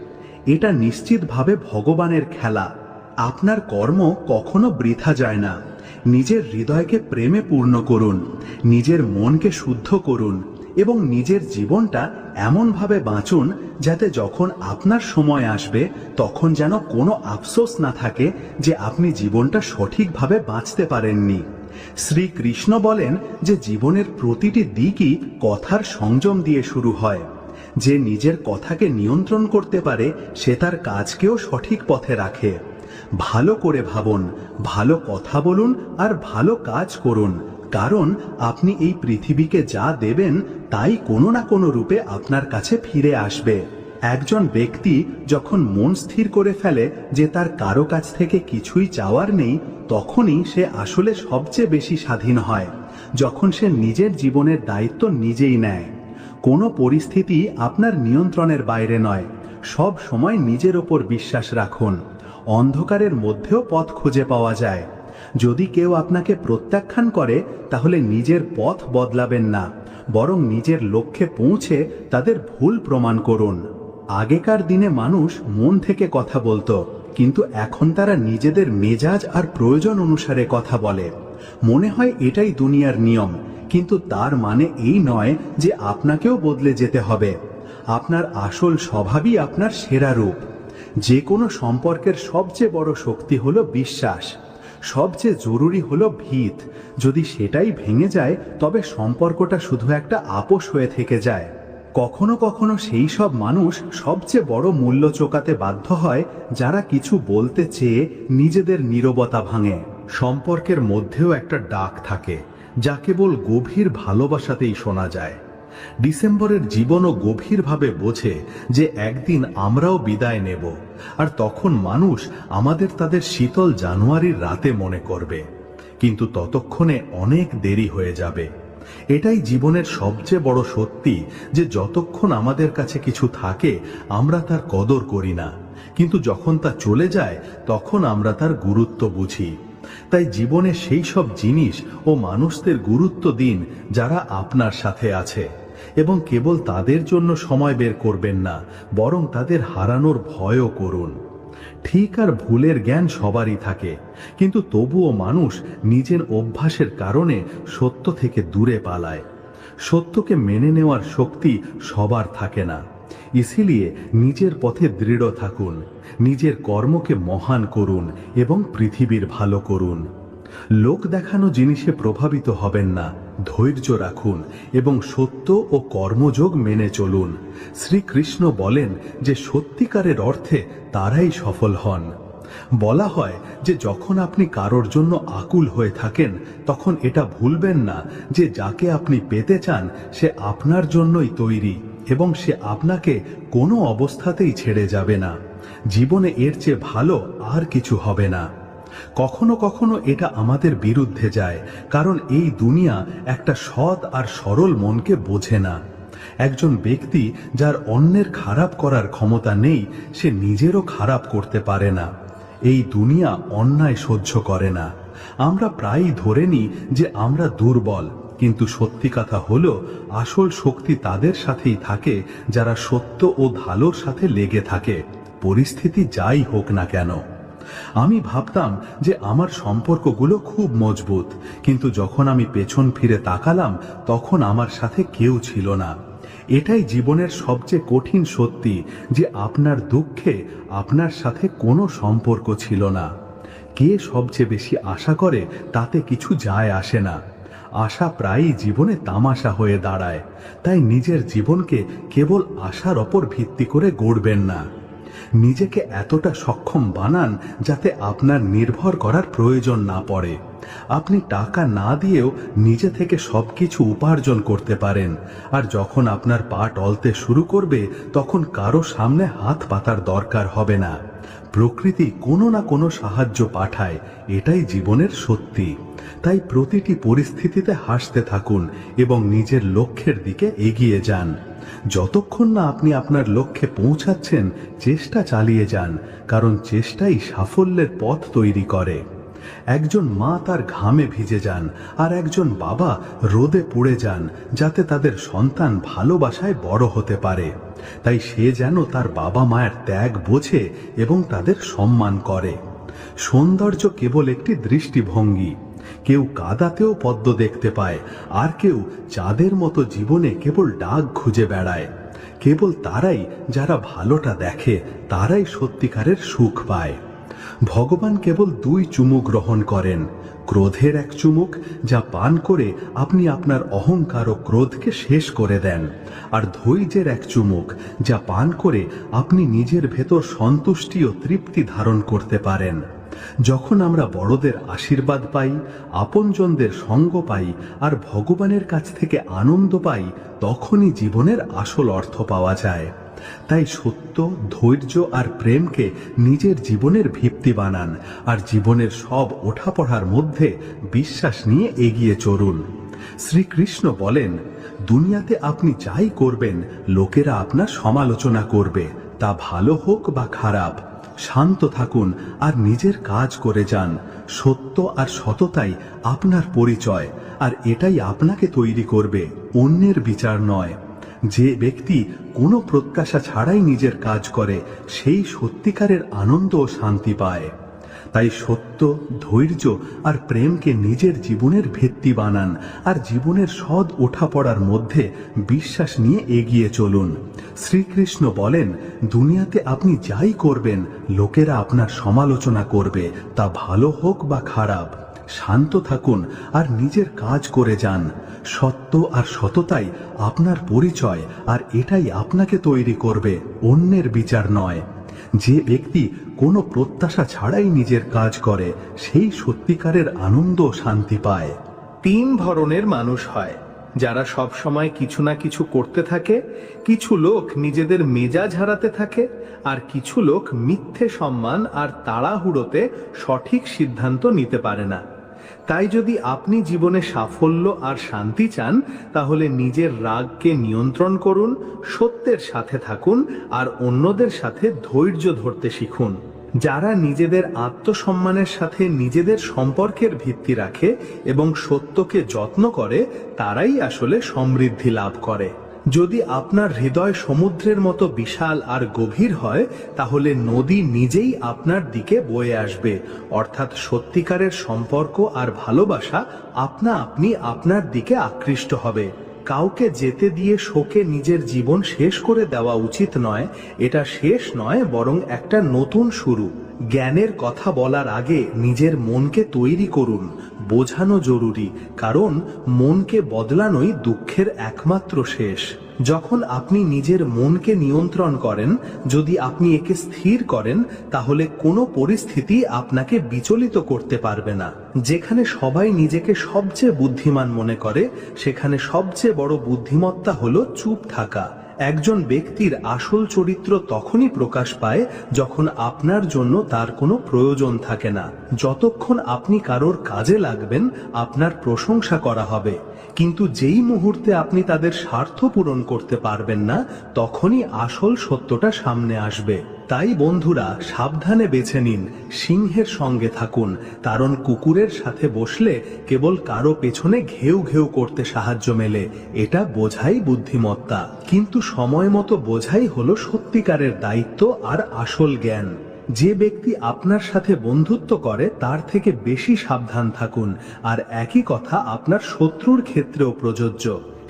এটা নিশ্চিতভাবে ভগবানের খেলা। আপনার কর্ম কখনো বৃথা যায় না। নিজের হৃদয়কে প্রেমে পূর্ণ করুন, নিজের মনকে শুদ্ধ করুন, এবং নিজের জীবনটা এমনভাবে বাঁচুন যাতে যখন আপনার সময় আসবে, তখন যেন কোনো আফসোস না থাকে যে আপনি জীবনটা সঠিকভাবে বাঁচতে পারেননি। শ্রীকৃষ্ণ বলেন যে জীবনের প্রতিটি দিকই কথার সংযম দিয়ে শুরু হয়। যে নিজের কথাকে নিয়ন্ত্রণ করতে পারে, সে তার কাজকেও সঠিক পথে রাখে। ভালো করে ভাবুন, ভালো কথা বলুন, আর ভালো কাজ করুন, কারণ আপনি এই পৃথিবীকে যা দেবেন তাই কোনো না কোনো রূপে আপনার কাছে ফিরে আসবে। একজন ব্যক্তি যখন মন স্থির করে ফেলে যে তার কারো কাছ থেকে কিছুই চাওয়ার নেই, তখনই সে আসলে সবচেয়ে বেশি স্বাধীন হয়, যখন সে নিজের জীবনের দায়িত্ব নিজেই নেয়। কোনো পরিস্থিতি আপনার নিয়ন্ত্রণের বাইরে নয়। সব সময় নিজের ওপর বিশ্বাস রাখুন। অন্ধকারের মধ্যেও পথ খুঁজে পাওয়া যায়। যদি কেউ আপনাকে প্রত্যাখ্যান করে, তাহলে নিজের পথ বদলাবেন না, বরং নিজের লক্ষ্যে পৌঁছে তাদের ভুল প্রমাণ করুন। আগেকার দিনে মানুষ মন থেকে কথা বলতো, কিন্তু এখন তারা নিজেদের মেজাজ আর প্রয়োজন অনুসারে কথা বলে। মনে হয় এটাই দুনিয়ার নিয়ম, কিন্তু তার মানে এই নয় যে আপনাকেও বদলে যেতে হবে। আপনার আসল স্বভাবই আপনার সেরা রূপ। যে কোনো সম্পর্কের সবচেয়ে বড় শক্তি হলো বিশ্বাস। সবচেয়ে জরুরি হলো ভিত। যদি সেটাই ভেঙে যায় তবে সম্পর্কটা শুধু একটা আপোষ হয়ে থেকে যায়। কখনো কখনো সেই সব মানুষ সবচেয়ে বড় মূল্য চোকাতে বাধ্য হয় যারা কিছু বলতে চেয়ে নিজেদের নীরবতা ভাঙে। সম্পর্কের মধ্যেও একটা ডাক থাকে যা কেবল গভীর ভালোবাসাতেই শোনা যায়। ডিসেম্বরের জীবনও গভীরভাবে বোঝে যে একদিন আমরাও বিদায় নেব, আর তখন মানুষ আমাদের তাদের শীতল জানুয়ারির রাতে মনে করবে, কিন্তু ততক্ষণে অনেক দেরি হয়ে যাবে। এটাই জীবনের সবচেয়ে বড় সত্যি যে যতক্ষণ আমাদের কাছে কিছু থাকে আমরা তার কদর করি না, কিন্তু যখন তা চলে যায় তখন আমরা তার গুরুত্ব বুঝি। তাই জীবনে সেই সব জিনিস ও মানুষদের গুরুত্ব দিন যারা আপনার সাথে আছে, এবং কেবল তাদের জন্য সময় বের করবেন না, বরং তাদের হারানোর ভয়ও করুন। ঠিক আর ভুলের জ্ঞান সবারই থাকে, কিন্তু তবুও মানুষ নিজের অভ্যাসের কারণে সত্য থেকে দূরে পালায়। সত্যকে মেনে নেওয়ার শক্তি সবার থাকে না। ইসিলিয়ে নিজের পথে দৃঢ় থাকুন, নিজের কর্মকে মহান করুন এবং পৃথিবীর ভালো করুন। লোক দেখানো জিনিসে প্রভাবিত হবেন না, ধৈর্য রাখুন এবং সত্য ও কর্মযোগ মেনে চলুন। শ্রীকৃষ্ণ বলেন যে সত্যিকারের অর্থে তারাই সফল হন। বলা হয় যে যখন আপনি কারোর জন্য আকুল হয়ে থাকেন তখন এটা ভুলবেন না যে যাকে আপনি পেতে চান সে আপনার জন্যই তৈরি এবং সে আপনাকে কোনো অবস্থাতেই ছেড়ে যাবে না। জীবনে এর চেয়ে ভালো আর কিছু হবে না। কখনো কখনো এটা আমাদের বিরুদ্ধে যায়, কারণ এই দুনিয়া একটা সৎ আর সরল মনকে বোঝে না। একজন ব্যক্তি যার অন্যের খারাপ করার ক্ষমতা নেই সে নিজেরও খারাপ করতে পারে না। এই দুনিয়া অন্যায় সহ্য করে না। আমরা প্রায়ই ধরে নিই যে আমরা দুর্বল, কিন্তু সত্যি কথা হলো আসল শক্তি তাদের সাথেই থাকে যারা সত্য ও ভালোর সাথে লেগে থাকে, পরিস্থিতি যাই হোক না কেন। আমি ভাবতাম যে আমার সম্পর্কগুলো খুব মজবুত, কিন্তু যখন আমি পেছন ফিরে তাকালাম তখন আমার সাথে কেউ ছিল না। এটাই জীবনের সবচেয়ে কঠিন সত্যি যে আপনার দুঃখে আপনার সাথে কোনো সম্পর্ক ছিল না। কে সবচেয়ে বেশি আশা করে তাতে কিছু যায় আসে না। আশা প্রায়ই জীবনে তামাশা হয়ে দাঁড়ায়। তাই নিজের জীবনকে কেবল আশার ওপর ভিত্তি করে গড়বেন না। নিজেকে এতটা সক্ষম বানান যাতে আপনার নির্ভর করার প্রয়োজন না পড়ে। আপনি টাকা না দিয়েও নিজে থেকে সবকিছু উপার্জন করতে পারেন, আর যখন আপনার পা টলতে শুরু করবে তখন কারো সামনে হাত পাতার দরকার হবে না। প্রকৃতি কোনো না কোনো সাহায্য পাঠায়, এটাই জীবনের সত্যি। তাই প্রতিটি পরিস্থিতিতে হাসতে থাকুন এবং নিজের লক্ষ্যের দিকে এগিয়ে যান। যতক্ষণ না আপনি আপনার লক্ষ্যে পৌঁছাচ্ছেন চেষ্টা চালিয়ে যান, কারণ চেষ্টাই সাফল্যের পথ তৈরি করে। একজন মা তার ঘামে ভিজে যান আর একজন বাবা রোদে পুড়ে যান যাতে তাদের সন্তান ভালোবাসায় বড় হতে পারে। তাই সে যেন তার বাবা মায়ের ত্যাগ বোঝে এবং তাদের সম্মান করে। সৌন্দর্য কেবল একটি দৃষ্টিভঙ্গি। কেউ কাদাতেও পদ্ম দেখতে পায়, আর কেউ চাঁদের মতো জীবনে কেবল ডাক খুঁজে বেড়ায়। কেবল তারাই যারা ভালোটা দেখে তারাই সত্যিকারের সুখ পায়। ভগবান কেবল 2 চুমুক গ্রহণ করেন। ক্রোধের এক চুমুক যা পান করে আপনি আপনার অহংকার ও ক্রোধকে শেষ করে দেন, আর ধৈর্যের এক চুমুক যা পান করে আপনি নিজের ভেতর সন্তুষ্টি ও তৃপ্তি ধারণ করতে পারেন। যখন আমরা বড়দের আশীর্বাদ পাই, আপনজনদের সঙ্গ পাই আর ভগবানের কাছ থেকে আনন্দ পাই, তখনই জীবনের আসল অর্থ পাওয়া যায়। তাই সত্য, ধৈর্য আর প্রেমকে নিজের জীবনের ভিত্তি বানান, আর জীবনের সব ওঠাপড়ার মধ্যে বিশ্বাস নিয়ে এগিয়ে চলুন। শ্রীকৃষ্ণ বলেন, দুনিয়াতে আপনি যাই করবেন লোকেরা আপনার সমালোচনা করবে, তা ভালো হোক বা খারাপ। শান্ত থাকুন আর নিজের কাজ করে যান। সত্য আর সততাই আপনার পরিচয়, আর এটাই আপনাকে তৈরি করবে, অন্যের বিচার নয়। যে ব্যক্তি কোনো প্রত্যাশা ছাড়াই নিজের কাজ করে সেই সত্যিকারের আনন্দ ও শান্তি পায়। তাই সত্য, ধৈর্য আর প্রেমকে নিজের জীবনের ভিত্তি বানান, আর জীবনের সৎ ওঠাপড়ার মধ্যে বিশ্বাস নিয়ে এগিয়ে চলুন। শ্রীকৃষ্ণ বলেন, দুনিয়াতে আপনি যাই করবেন লোকেরা আপনার সমালোচনা করবে, তা ভালো হোক বা খারাপ। শান্ত থাকুন আর নিজের কাজ করে যান। সত্য আর সততাই আপনার পরিচয়, আর এটাই আপনাকে তৈরি করবে, অন্যের বিচার নয়। যে ব্যক্তি কোনো প্রত্যাশা ছাড়াই নিজের কাজ করে সেই সত্যিকারের আনন্দ ও শান্তি পায়। 3 ধরনের মানুষ হয়, যারা সব সময় কিছু না কিছু করতে থাকে। কিছু লোক নিজেদের মেজাজ হারাতে থাকে, আর কিছু লোক মিথ্যে সম্মান আর তাড়াহুড়োতে সঠিক সিদ্ধান্ত নিতে পারে না। তাই যদি আপনি জীবনে সাফল্য আর শান্তি চান, তাহলে নিজের রাগকে নিয়ন্ত্রণ করুন, সত্যের সাথে থাকুন আর অন্যদের সাথে ধৈর্য ধরতে শিখুন। যারা নিজেদের আত্মসম্মানের সাথে নিজেদের সম্পর্কের ভিত্তি রাখে এবং সত্যকে যত্ন করে, তারাই আসলে সমৃদ্ধি লাভ করে। যদি আপনার হৃদয় সমুদ্রের মতো বিশাল আর গভীর হয়, তাহলে নদী নিজেই আপনার দিকে বয়ে আসবে, অর্থাৎ সত্যিকারের সম্পর্ক আর ভালোবাসা আপনা আপনি আপনার দিকে আকৃষ্ট হবে। কাউকে যেতে দিয়ে শোকে নিজের জীবন শেষ করে দেওয়া উচিত নয়। এটা শেষ নয়, বরং একটা নতুন শুরু। জ্ঞানের কথা বলার আগে নিজের মনকে তৈরি করুন। বোঝানো জরুরি, কারণ মনকে বদলানোই দুঃখের একমাত্র শেষ। যখন আপনি নিজের মনকে নিয়ন্ত্রণ করেন, যদি আপনি একে স্থির করেন, তাহলে কোনো পরিস্থিতি আপনাকে বিচলিত করতে পারবে না। যেখানে সবাই নিজেকে সবচেয়ে বুদ্ধিমান মনে করে, সেখানে সবচেয়ে বড় বুদ্ধিমত্তা হলো চুপ থাকা। একজন ব্যক্তির আসল চরিত্র তখনই প্রকাশ পায় যখন আপনার জন্য তার কোনো প্রয়োজন থাকে না। যতক্ষণ আপনি কারোর কাজে লাগবেন, আপনার প্রশংসা করা হবে, কিন্তু যেই মুহূর্তে আপনি তাদের স্বার্থ পূরণ করতে পারবেন না, তখনই আসল সত্যটা সামনে আসবে। তাই বন্ধুরা, সাবধানে বেছে নিন, সিংহের সঙ্গে থাকুন, কারণ কুকুরের সাথে বসলে কেবল কারো পেছনে ঘেউ ঘেউ করতে সাহায্য মেলে। এটা বোঝাই বুদ্ধিমত্তা, কিন্তু সময় মতো বোঝাই হলো সত্যিকারের দায়িত্ব আর আসল জ্ঞান। যে ব্যক্তি আপনার সাথে বন্ধুত্ব করে তার থেকে বেশি সাবধান থাকুন, আর একই কথা আপনার শত্রুর ক্ষেত্রেও প্রযোজ্য।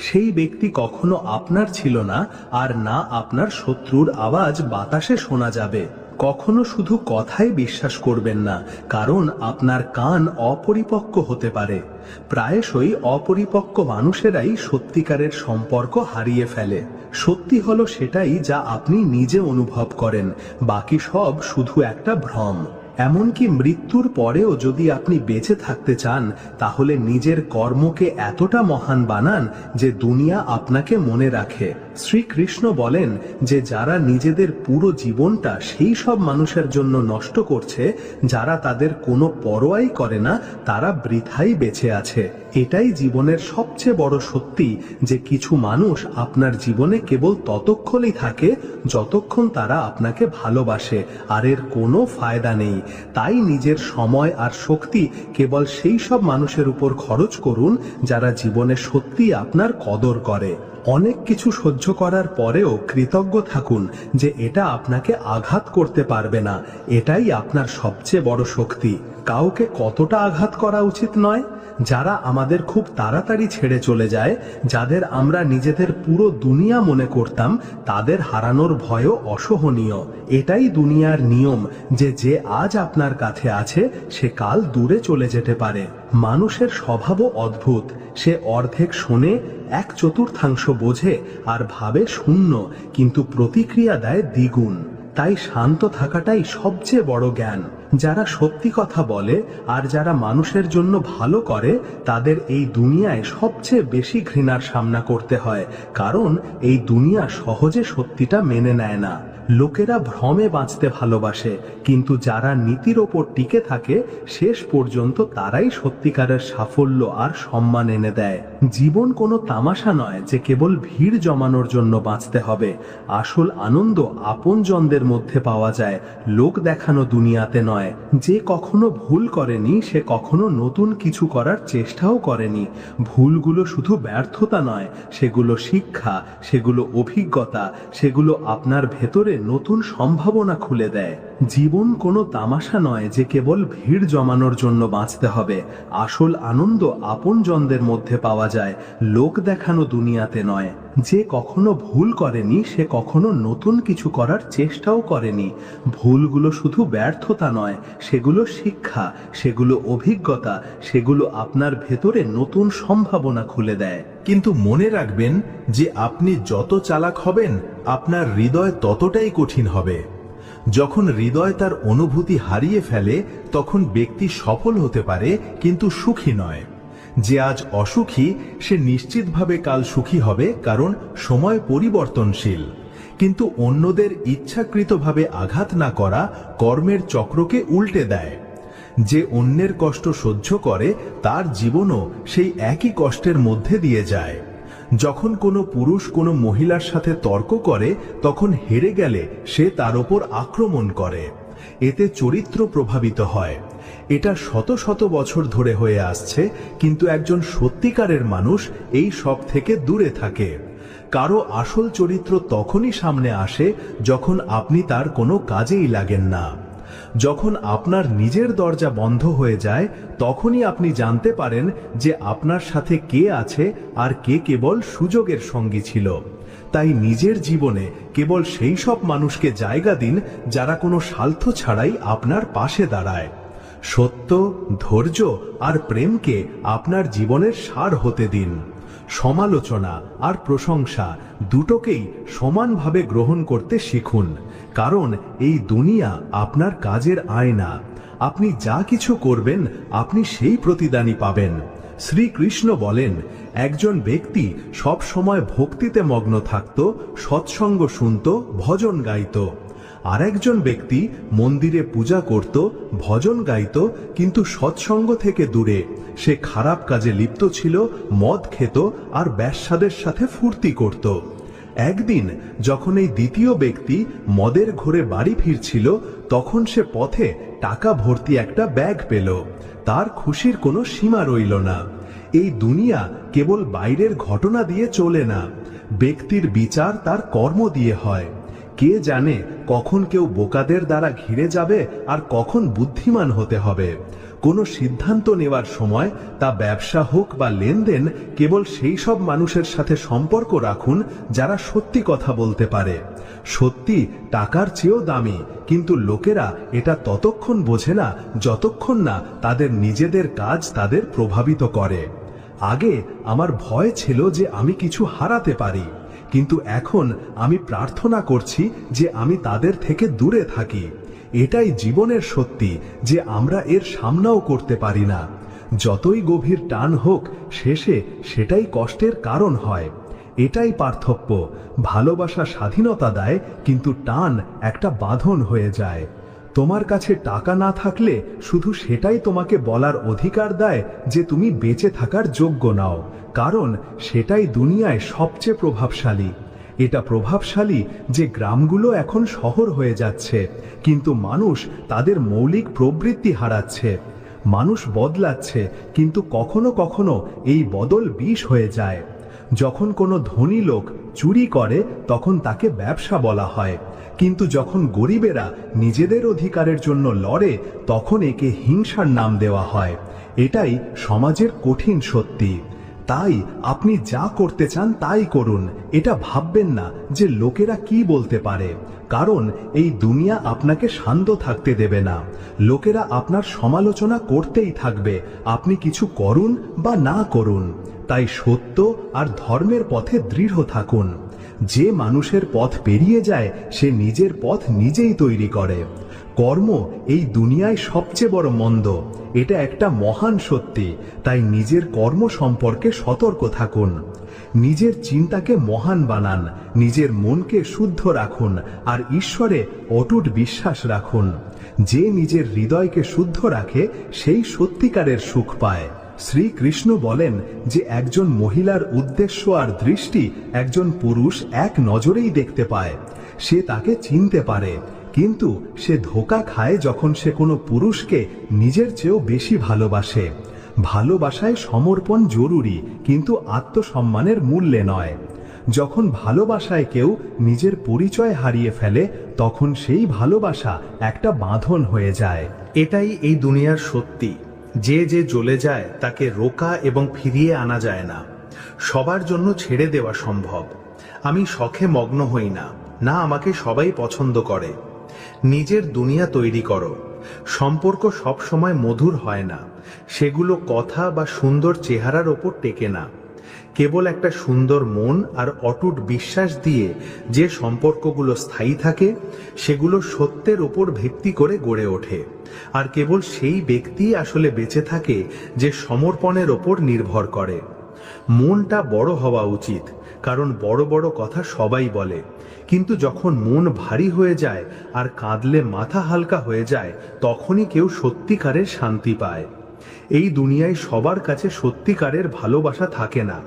সেই ব্যক্তি কখনো আপনার ছিল না, আর না আপনার শত্রুর আওয়াজ বাতাসে শোনা যাবে। কখনো শুধু কথায় বিশ্বাস করবেন না, কারণ আপনার কান অপরিপক্ক হতে পারে। প্রায়শই অপরিপক্ক মানুষেরাই সত্যিকারের সম্পর্ক হারিয়ে ফেলে। সত্যি হলো সেটাই যা আপনি নিজে অনুভব করেন, বাকি সব শুধু একটা ভ্রম। এমনকি মৃত্যুর পরেও যদি আপনি বেঁচে থাকতে চান, তাহলে নিজের কর্মকে এতটা মহান বানান যে দুনিয়া আপনাকে মনে রাখে। শ্রীকৃষ্ণ বলেন যে যারা নিজেদের পুরো জীবনটা সেই সব মানুষের জন্য নষ্ট করছে যারা তাদের কোনো পরোয়াই করে না, তারা বৃথাই বেঁচে আছে। এটাই জীবনের সবচেয়ে বড় সত্যি যে কিছু মানুষ আপনার জীবনে কেবল ততক্ষণই থাকে যতক্ষণ তারা আপনাকে ভালোবাসে, আর এর কোনো ফায়দা নেই। তাই নিজের সময় আর শক্তি কেবল সেই সব মানুষের উপর খরচ করুন যারা জীবনে সত্যি আপনার কদর করে। অনেক কিছু সহ্য করার পরেও কৃতজ্ঞ থাকুন যে এটা আপনাকে আঘাত করতে পারবে না। এটাই আপনার সবচেয়ে বড় শক্তি। কাউকে কতটা আঘাত করা উচিত নয়? যারা আমাদের খুব তাড়াতাড়ি ছেড়ে চলে যায়, যাদের আমরা নিজেদের পুরো দুনিয়া মনে করতাম, তাদের হারানোর ভয়ও অসহনীয়। এটাই দুনিয়ার নিয়ম যে যে আজ আপনার কাছে আছে সে কাল দূরে চলে যেতে পারে। মানুষের স্বভাবও অদ্ভুত। সে অর্ধেক শোনে, 1/4 বোঝে আর ভাবে শূন্য, কিন্তু প্রতিক্রিয়া দেয় দ্বিগুণ। তাই শান্ত থাকাটাই সবচেয়ে বড় জ্ঞান। যারা সত্যি কথা বলে আর যারা মানুষের জন্য ভালো করে, তাদের এই দুনিয়ায় সবচেয়ে বেশি ঘৃণার সামনা করতে হয়, কারণ এই দুনিয়া সহজে সত্যিটা মেনে নেয় না। লোকেরা ভ্রমে বাঁচতে ভালোবাসে, কিন্তু যারা নীতির ওপর টিকে থাকে শেষ পর্যন্ত তারাই সত্যিকারের সাফল্য আর সম্মান এনে দেয়। জীবন কোনো তামাশা নয় যে কেবল ভিড় জমানোর জন্য বাঁচতে হবে। আসল আনন্দ আপনজনদের মধ্যে পাওয়া যায়, লোক দেখানো দুনিয়াতে নয়। নয়। যে কখনো ভুল করেনি সে কখনো নতুন কিছু করার চেষ্টাও করেনি। ভুলগুলো শুধু ব্যর্থতা নয়, সেগুলো শিক্ষা, সেগুলো অভিজ্ঞতা, সেগুলো আপনার ভেতরে নতুন সম্ভাবনা খুলে দেয়। জীবন কোনো তামাশা নয় যে কেবল ভিড় জমানোর জন্য বাঁচতে হবে। আসল আনন্দ আপনজনদের মধ্যে পাওয়া যায়, লোক দেখানো দুনিয়াতে নয়। যে কখনো ভুল করেনি সে কখনো নতুন কিছু করার চেষ্টাও করেনি। ভুলগুলো শুধু ব্যর্থতা নয়, সেগুলো শিক্ষা, সেগুলো অভিজ্ঞতা, সেগুলো আপনার ভেতরে নতুন সম্ভাবনা খুলে দেয়। কিন্তু মনে রাখবেন যে আপনি যত চালাক হবেন আপনার হৃদয় ততটাই কঠিন হবে। যখন হৃদয় তার অনুভূতি হারিয়ে ফেলে তখন ব্যক্তি সফল হতে পারে কিন্তু সুখী নয়। যে আজ অসুখী সে নিশ্চিতভাবে কাল সুখী হবে, কারণ সময় পরিবর্তনশীল। কিন্তু অন্যদের ইচ্ছাকৃতভাবে আঘাত না করা কর্মের চক্রকে উল্টে দেয়। যে অন্যের কষ্ট সহ্য করে তার জীবনও সেই একই কষ্টের মধ্যে দিয়ে যায়। যখন কোনো পুরুষ কোনো মহিলার সাথে তর্ক করে তখন হেরে গেলে সে তার উপর আক্রমণ করে। এতে চরিত্র প্রভাবিত হয়। এটা শত শত বছর ধরে হয়ে আসছে, কিন্তু একজন সত্যিকারের মানুষ এই সব থেকে দূরে থাকে। কারো আসল চরিত্র তখনই সামনে আসে যখন আপনি তার কোনো কাজেই লাগেন না। যখন আপনার নিজের দরজা বন্ধ হয়ে যায় তখনই আপনি জানতে পারেন যে আপনার সাথে কে আছে আর কে কেবল সুযোগের সঙ্গী ছিল। তাই নিজের জীবনে কেবল সেই সব মানুষকে জায়গা দিন যারা কোনো স্বার্থ ছাড়াই আপনার পাশে দাঁড়ায়। সত্য, ধৈর্য আর প্রেমকে আপনার জীবনের সার হতে দিন। সমালোচনা আর প্রশংসা দুটোকেই সমানভাবে গ্রহণ করতে শিখুন, কারণ এই দুনিয়া আপনার কাজের আয়না। আপনি যা কিছু করবেন আপনি সেই প্রতিদানই পাবেন। শ্রীকৃষ্ণ বলেন, একজন ব্যক্তি সব সময় ভক্তিতে মগ্ন থাকত, সৎসঙ্গ শুনত, ভজন গাইত। আর একজন ব্যক্তি মন্দিরে পূজা করত, ভজন গাইত, কিন্তু সৎসঙ্গ থেকে দূরে। সে খারাপ কাজে লিপ্ত ছিল, মদ খেত আর বেশ্যাদের সাথে ফুর্তি করত। একদিন যখন এই দ্বিতীয় ব্যক্তি মদের ঘোরে বাড়ি ফিরছিল তখন সে পথে টাকা ভর্তি একটা ব্যাগ পেল। তার খুশির কোনো সীমা রইল না। এই দুনিয়া কেবল বাইরের ঘটনা দিয়ে চলে না, ব্যক্তির বিচার তার কর্ম দিয়ে হয়। কে জানে কখন কেউ বোকাদের দ্বারা ঘিরে যাবে আর কখন বুদ্ধিমান হতে হবে। কোনো সিদ্ধান্ত নেওয়ার সময়, তা ব্যবসা হোক বা লেনদেন, কেবল সেই সব মানুষের সাথে সম্পর্ক রাখুন যারা সত্যি কথা বলতে পারে। সত্যি টাকার চেয়েও দামি, কিন্তু লোকেরা এটা ততক্ষণ বোঝে না যতক্ষণ না তাদের নিজেদের কাজ তাদের প্রভাবিত করে। আগে আমার ভয় ছিল যে আমি কিছু হারাতে পারি, কিন্তু এখন আমি প্রার্থনা করছি যে আমি তাদের থেকে দূরে থাকি। এটাই জীবনের সত্যি যে আমরা এর সামনাও করতে পারি না। যতই গভীর টান হোক, শেষে সেটাই কষ্টের কারণ হয়। এটাই পার্থক্য। ভালোবাসা স্বাধীনতা দেয়, কিন্তু টান একটা বাঁধন হয়ে যায়। তোমার কাছে টাকা না থাকলে শুধু সেটাই তোমাকে বলার অধিকার দেয় যে তুমি বেঁচে থাকার যোগ্য নাও, কারণ সেটাই দুনিয়ায় সবচেয়ে প্রভাবশালী। এটা প্রভাবশালী যে গ্রামগুলো এখন শহর হয়ে যাচ্ছে, কিন্তু মানুষ তাদের মৌলিক প্রবৃত্তি হারাচ্ছে। মানুষ বদলাচ্ছে, কিন্তু কখনো কখনো এই বদল বিষ হয়ে যায়। যখন কোনো ধনী লোক চুরি করে তখন তাকে ব্যবসা বলা হয়, কিন্তু যখন গরিবেরা নিজেদের অধিকারের জন্য লড়ে তখন একে হিংসার নাম দেওয়া হয়। এটাই সমাজের কঠিন সত্যি। তাই আপনি যা করতে চান তাই করুন। এটা ভাববেন না যে লোকেরা কি বলতে পারে, কারণ এই দুনিয়া আপনাকে শান্ত থাকতে দেবে না। লোকেরা আপনার সমালোচনা করতেই থাকবে, আপনি কিছু করুন বা না করুন। তাই সত্য আর ধর্মের পথে দৃঢ় থাকুন। যে মানুষের পথ পেরিয়ে যায় সে নিজের পথ নিজেই তৈরি করে। কর্ম এই দুনিয়ায় সবচেয়ে বড় মন্দ, এটা একটা মহান সত্যি। তাই নিজের কর্ম সম্পর্কে সতর্ক থাকুন। নিজের চিন্তাকে মহান বানান, নিজের মনকে শুদ্ধ রাখুন আর ঈশ্বরে অটুট বিশ্বাস রাখুন। যে নিজের হৃদয়কে শুদ্ধ রাখে সেই সত্যিকারের সুখ পায়। শ্রীকৃষ্ণ বলেন যে একজন মহিলার উদ্দেশ্য আর দৃষ্টি একজন পুরুষ এক নজরেই দেখতে পায়। সে তাকে চিনতে পারে, কিন্তু সে ধোঁকা খায় যখন সে কোনো পুরুষকে নিজের চেয়েও বেশি ভালোবাসে। ভালোবাসায় সমর্পণ জরুরি, কিন্তু আত্মসম্মানের মূল্যে নয়। যখন ভালোবাসায় কেউ নিজের পরিচয় হারিয়ে ফেলে, তখন সেই ভালোবাসা একটা বাঁধন হয়ে যায়। এটাই এই দুনিয়ার সত্যি, যে জ্বলে যায় তাকে রোকা এবং ফিরিয়ে আনা যায় না। সবার জন্য ছেড়ে দেওয়া সম্ভব। আমি শখে মগ্ন হই না, না আমাকে সবাই পছন্দ করে। নিজের দুনিয়া তৈরি করো। সম্পর্ক সব সময় মধুর হয় না, সেগুলো কথা বা সুন্দর চেহারার ওপর টেকে না। কেবল একটা সুন্দর মন আর অটুট বিশ্বাস দিয়ে যে সম্পর্কগুলো স্থায়ী থাকে, সেগুলো সত্যের ওপর ভিত্তি করে গড়ে ওঠে। আর কেবল সেই ব্যক্তি আসলে বেঁচে থাকে যে সমর্পণের ওপর নির্ভর করে। মনটা বড় হওয়া উচিত, কারণ বড় বড় কথা সবাই বলে, কিন্তু যখন মন ভারী হয়ে যায় আর কাঁদলে মাথা হালকা হয়ে যায়, তখনই কেউ সত্যিকারের শান্তি পায়। এই দুনিয়ায় সবার কাছে সত্যিকারের ভালোবাসা থাকে না,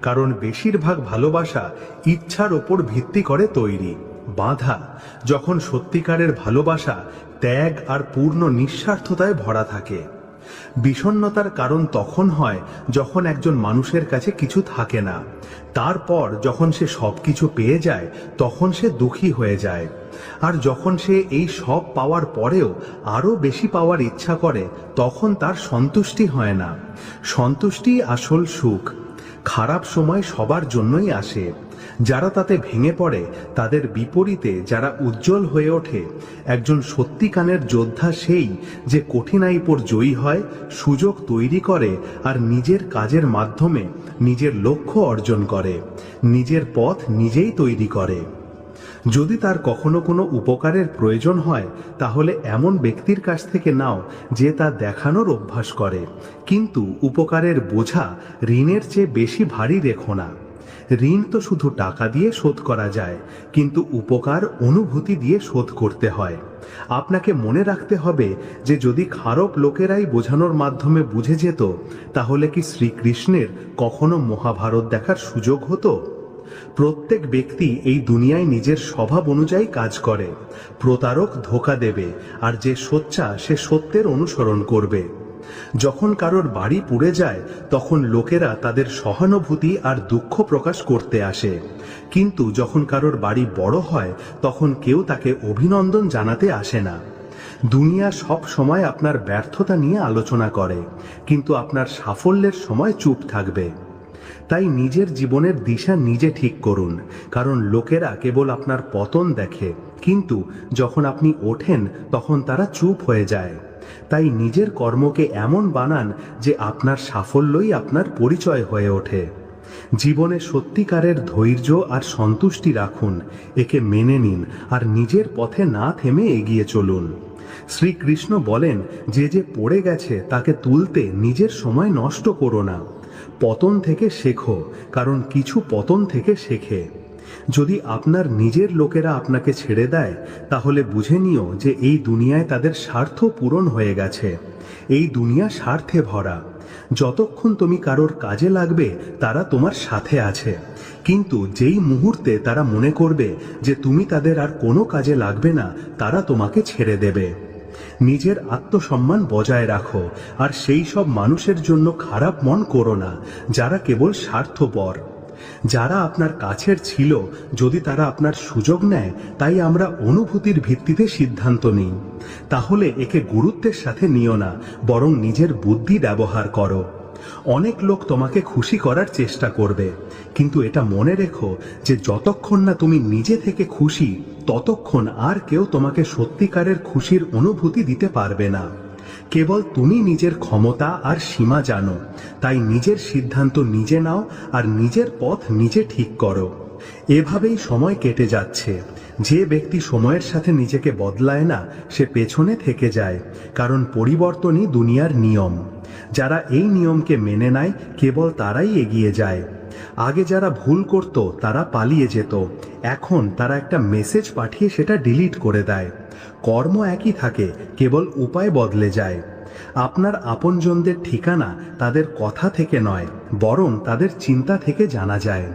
কারণ বেশিরভাগ ভালোবাসা ইচ্ছার ওপর ভিত্তি করে তৈরি, বাঁধা। যখন সত্যিকারের ভালোবাসা ত্যাগ আর পূর্ণ নিঃস্বার্থতায় ভরা থাকে। বিষণ্ণতার কারণ তখন হয় যখন একজন মানুষের কাছে কিছু থাকে না, তারপর যখন সে সবকিছু পেয়ে যায় তখন সে দুঃখী হয়ে যায়। আর যখন সে এই সব পাওয়ার পরেও আরো বেশি পাওয়ার ইচ্ছা করে, তখন তার সন্তুষ্টি হয় না। সন্তুষ্টি আসল সুখ। খারাপ সময় সবার জন্যই আসে। যারা তাতে ভেঙে পড়ে তাদের বিপরীতে যারা উজ্জ্বল হয়ে ওঠে। একজন সত্যিকারের যোদ্ধা সেই যে কঠিনাইয়ের উপর জয়ী হয়, সুযোগ তৈরি করে আর নিজের কাজের মাধ্যমে নিজের লক্ষ্য অর্জন করে, নিজের পথ নিজেই তৈরি করে। যদি তার কখনো কোনো উপকারের প্রয়োজন হয়, তাহলে এমন ব্যক্তির কাছ থেকে নাও যে তা দেখানোর অভ্যাস করে। কিন্তু উপকারের বোঝা ঋণের চেয়ে বেশি ভারী রেখো না। ঋণ তো শুধু টাকা দিয়ে শোধ করা যায়, কিন্তু উপকার অনুভূতি দিয়ে শোধ করতে হয়। আপনাকে মনে রাখতে হবে যে যদি খারাপ লোকেরাই বোঝানোর মাধ্যমে বুঝে যেত, তাহলে কি শ্রীকৃষ্ণের কখনো মহাভারত দেখার সুযোগ হতো? প্রত্যেক ব্যক্তি এই দুনিয়ায় নিজের স্বভাব অনুযায়ী কাজ করে। প্রতারক ধোঁকা দেবে, আর যে সোচ্চা সে সত্যের অনুসরণ করবে। যখন কারোর বাড়ি পুড়ে যায়, তখন লোকেরা তাদের সহানুভূতি আর দুঃখ প্রকাশ করতে আসে, কিন্তু যখন কারোর বাড়ি বড় হয় তখন কেউ তাকে অভিনন্দন জানাতে আসে না। দুনিয়া সব সময় আপনার ব্যর্থতা নিয়ে আলোচনা করে, কিন্তু আপনার সাফল্যের সময় চুপ থাকবে। তাই নিজের জীবনের দিশা নিজে ঠিক করুন, কারণ লোকেরা কেবল আপনার পতন দেখে, কিন্তু যখন আপনি ওঠেন তখন তারা চুপ হয়ে যায়। তাই নিজের কর্মকে এমন বানান যে আপনার সাফল্যই আপনার পরিচয় হয়ে ওঠে। জীবনে সত্যিকারের ধৈর্য আর সন্তুষ্টি রাখুন, একে মেনে নিন আর নিজের পথে না থেমে এগিয়ে চলুন। শ্রীকৃষ্ণ বলেন, যে পড়ে গেছে তাকে তুলতে নিজের সময় নষ্ট করো না। পতন থেকে শেখো, কারণ কিছু পতন থেকে শেখে। যদি আপনার নিজের লোকেরা আপনাকে ছেড়ে দেয়, তাহলে বুঝে নিও যে এই দুনিয়ায় তাদের স্বার্থ পূরণ হয়ে গেছে। এই দুনিয়া স্বার্থে ভরা। যতক্ষণ তুমি কারোর কাজে লাগবে তারা তোমার সাথে আছে, কিন্তু যেই মুহূর্তে তারা মনে করবে যে তুমি তাদের আর কোনো কাজে লাগবে না, তারা তোমাকে ছেড়ে দেবে। নিজের আত্মসম্মান বজায় রাখো, আর সেই সব মানুষের জন্য খারাপ মন করো না যারা কেবল স্বার্থপর। যারা আপনার কাছের ছিল, যদি তারা আপনার সুযোগ নেয়, তাই আমরা অনুভূতির ভিত্তিতে সিদ্ধান্ত নিই, তাহলে একে গুরুত্বের সাথে নিও না, বরং নিজের বুদ্ধি ব্যবহার করো। অনেক লোক তোমাকে খুশি করার চেষ্টা করবে, কিন্তু এটা মনে রেখো যে যতক্ষণ না তুমি নিজে থেকে খুশি, ততক্ষণ আর কেউ তোমাকে সত্যিকারের খুশির অনুভূতি দিতে পারবে না। কেবল তুমি নিজের ক্ষমতা আর সীমা জানো, তাই নিজের সিদ্ধান্ত নিজে নাও আর নিজের পথ নিজে ঠিক করো। এভাবেই সময় কেটে যাচ্ছে। যে ব্যক্তি সময়ের সাথে নিজেকে বদলায় না, সে পেছনে থেকে যায়, কারণ পরিবর্তনই দুনিয়ার নিয়ম। যারা এই নিয়মকে মেনে নেয়, কেবল তারাই এগিয়ে যায়। আগে যারা ভুল করত তারা পালিয়ে যেত, এখন তারা একটা মেসেজ পাঠিয়ে সেটা ডিলিট করে দেয়। কর্ম একই থাকে, কেবল উপায় বদলে যায়। আপনার আপনজনদের ঠিকানা তাদের কথা থেকে নয়, বরং তাদের চিন্তা থেকে জানা যায়।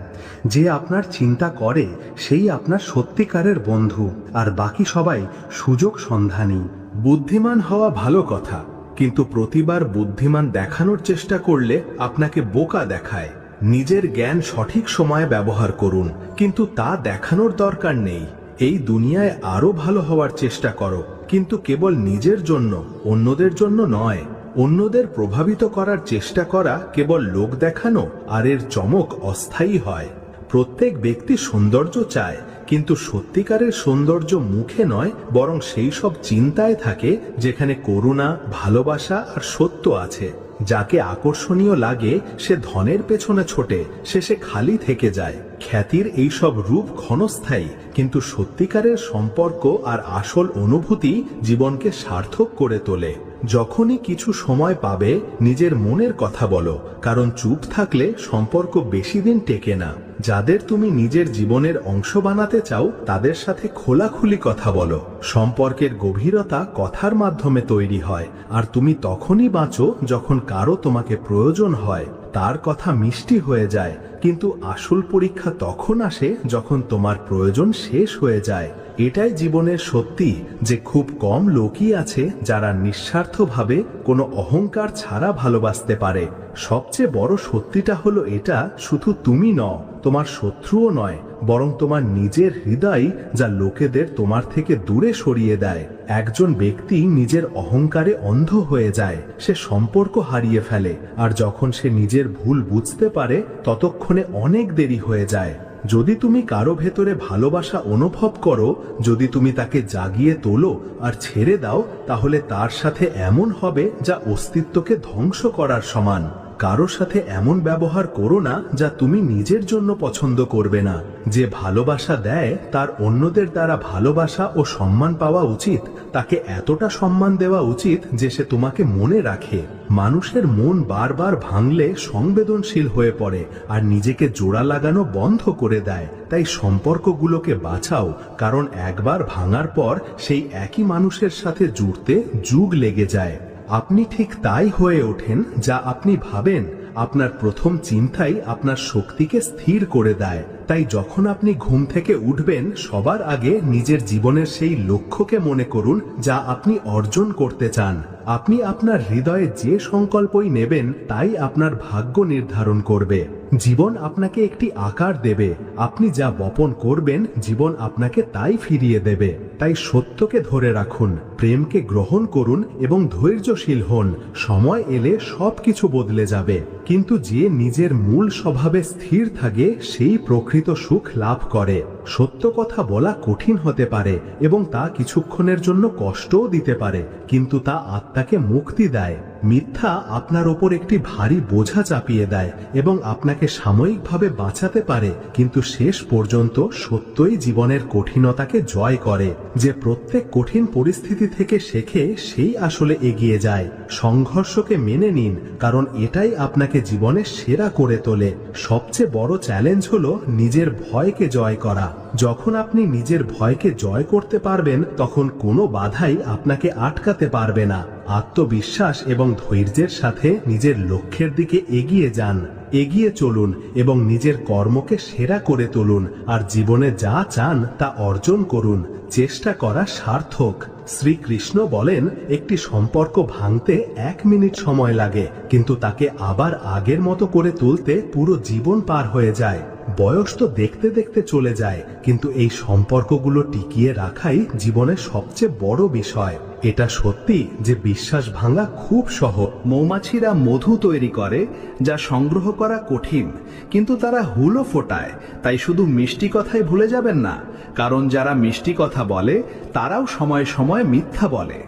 যে আপনার চিন্তা করে সেই আপনার সত্যিকারের বন্ধু, আর বাকি সবাই সুযোগ সন্ধানী। বুদ্ধিমান হওয়া ভালো কথা, কিন্তু প্রতিবার বুদ্ধিমান দেখানোর চেষ্টা করলে আপনাকে বোকা দেখায়। নিজের জ্ঞান সঠিক সময়ে ব্যবহার করুন, কিন্তু তা দেখানোর দরকার নেই। এই দুনিয়ায় আরো ভালো হওয়ার চেষ্টা করো, কিন্তু কেবল নিজের জন্য, অন্যদের জন্য নয়। অন্যদের প্রভাবিত করার চেষ্টা করা কেবল লোক দেখানো, আর এর চমক অস্থায়ী হয়। প্রত্যেক ব্যক্তি সৌন্দর্য চায়, কিন্তু সত্যিকারের সৌন্দর্য মুখে নয়, বরং সেই সব চিন্তায় থাকে যেখানে করুণা, ভালোবাসা আর সত্য আছে। যাকে আকর্ষণীয় লাগে সে ধনের পেছনে ছোটে, শেষে খালি থেকে যায়। খ্যাতির এই সব রূপ ক্ষণস্থায়ী, কিন্তু সত্যিকারের সম্পর্ক আর আসল অনুভূতি জীবনকে সার্থক করে তোলে। যখনই কিছু সময় পাবে নিজের মনের কথা বলো, কারণ চুপ থাকলে সম্পর্ক বেশি দিন টেকে না। যাদের তুমি নিজের জীবনের অংশ বানাতে চাও তাদের সাথে খোলাখুলি কথা বলো। সম্পর্কের গভীরতা কথার মাধ্যমে তৈরি হয়, আর তুমি তখনই বাঁচো যখন কারো তোমাকে প্রয়োজন হয়। তার কথা মিষ্টি হয়ে যায়, কিন্তু আসল পরীক্ষা তখন আসে যখন তোমার প্রয়োজন শেষ হয়ে যায়। এটাই জীবনের সত্যি যে খুব কম লোকই আছে যারা নিঃস্বার্থভাবে কোনো অহংকার ছাড়া ভালোবাসতে পারে। সবচেয়ে বড় সত্যিটা হলো এটা, শুধু তুমি নও, তোমার শত্রুও নয়, বরং তোমার নিজের হৃদয় যা লোকেদের তোমার থেকে দূরে সরিয়ে দেয়। একজন ব্যক্তি নিজের অহংকারে অন্ধ হয়ে যায়, সে সম্পর্ক হারিয়ে ফেলে, আর যখন সে নিজের ভুল বুঝতে পারে ততক্ষণে অনেক দেরি হয়ে যায়। যদি তুমি কারো ভেতরে ভালোবাসা অনুভব করো, যদি তুমি তাকে জাগিয়ে তোলো আর ছেড়ে দাও, তাহলে তার সাথে এমন হবে যা অস্তিত্বকে ধ্বংস করার সমান। কারো সাথে এমন ব্যবহার করো না যা তুমি নিজের জন্য পছন্দ করবে না। যে ভালোবাসা দেয় তার অন্যদের দ্বারা ভালোবাসা ও সম্মান পাওয়া উচিত। তাকে এতটা সম্মান দেওয়া উচিত যে সে তোমাকে মনে রাখে। মানুষের মন বারবার ভাঙলে সংবেদনশীল হয়ে পড়ে আর নিজেকে জোড়া লাগানো বন্ধ করে দেয়। তাই সম্পর্কগুলোকে বাঁচাও, কারণ একবার ভাঙার পর সেই একই মানুষের সাথে জুড়তে যুগ লেগে যায়। আপনি ঠিক তাই হয়ে ওঠেন যা আপনি ভাবেন। আপনার প্রথম চিন্তাই আপনার শক্তিকে স্থির করে দেয়। তাই যখন আপনি ঘুম থেকে উঠবেন, সবার আগে নিজের জীবনের সেই লক্ষ্যকে মনে করুন যা আপনি অর্জন করতে চান। আপনি আপনার হৃদয়ে যে সংকল্পই নেবেন তাই আপনার ভাগ্য নির্ধারণ করবে। জীবন আপনাকে একটি আকার দেবে, আপনি যা বপন করবেন জীবন আপনাকে তাই ফিরিয়ে দেবে। তাই সত্যকে ধরে রাখুন, প্রেমকে গ্রহণ করুন এবং ধৈর্যশীল হন। সময় এলে সবকিছু বদলে যাবে, কিন্তু যে নিজের মূল স্বভাবে স্থির থাকে সেই প্রকৃত সুখ লাভ করে। সত্য কথা বলা কঠিন হতে পারে এবং তা কিছুক্ষণের জন্য কষ্টও দিতে পারে, কিন্তু তা আত্মাকে মুক্তি দেয়। মিথ্যা আপনার ওপর একটি ভারী বোঝা চাপিয়ে দেয় এবং আপনাকে সাময়িকভাবে বাঁচাতে পারে, কিন্তু শেষ পর্যন্ত সত্যই জীবনের কঠিনতাকে জয় করে। যে প্রত্যেক কঠিন পরিস্থিতি থেকে শেখে সেই আসলে এগিয়ে যায়। সংঘর্ষকে মেনে নিন, কারণ এটাই আপনাকে জীবনের সেরা করে তোলে। সবচেয়ে বড় চ্যালেঞ্জ হলো নিজের ভয়কে জয় করা। যখন আপনি নিজের ভয়কে জয় করতে পারবেন, তখন কোনো বাধাই আপনাকে আটকাতে পারবে না। আত্মবিশ্বাস এবং ধৈর্যের সাথে নিজের লক্ষ্যের দিকে এগিয়ে যান। এগিয়ে চলুন এবং নিজের কর্মকে সেরা করে তুলুন, আর জীবনে যা চান তা অর্জন করুন। চেষ্টা করা সার্থক। শ্রীকৃষ্ণ বলেন, একটি সম্পর্ক ভাঙতে 1 মিনিট সময় লাগে, কিন্তু তাকে আবার আগের মতো করে তুলতে পুরো জীবন পার হয়ে যায়। বয়স তো দেখতে দেখতে চলে যায়, কিন্তু এই সম্পর্কগুলো টিকিয়ে রাখাই জীবনের সবচেয়ে বড় বিষয়। এটা সত্যি যে বিশ্বাস ভাঙা খুব সহজ। মৌমাছিরা মধু তৈরি করে যা সংগ্রহ করা কঠিন, কিন্তু তারা হুলও ফোটায়। তাই শুধু মিষ্টি কথাই ভুলে যাবেন না, কারণ যারা মিষ্টি কথা বলে তারাও সময় সময় মিথ্যা বলে।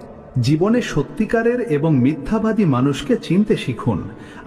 জীবনে সত্যিকারের এবং মিথ্যাবাদী মানুষকে চিনতে শিখুন।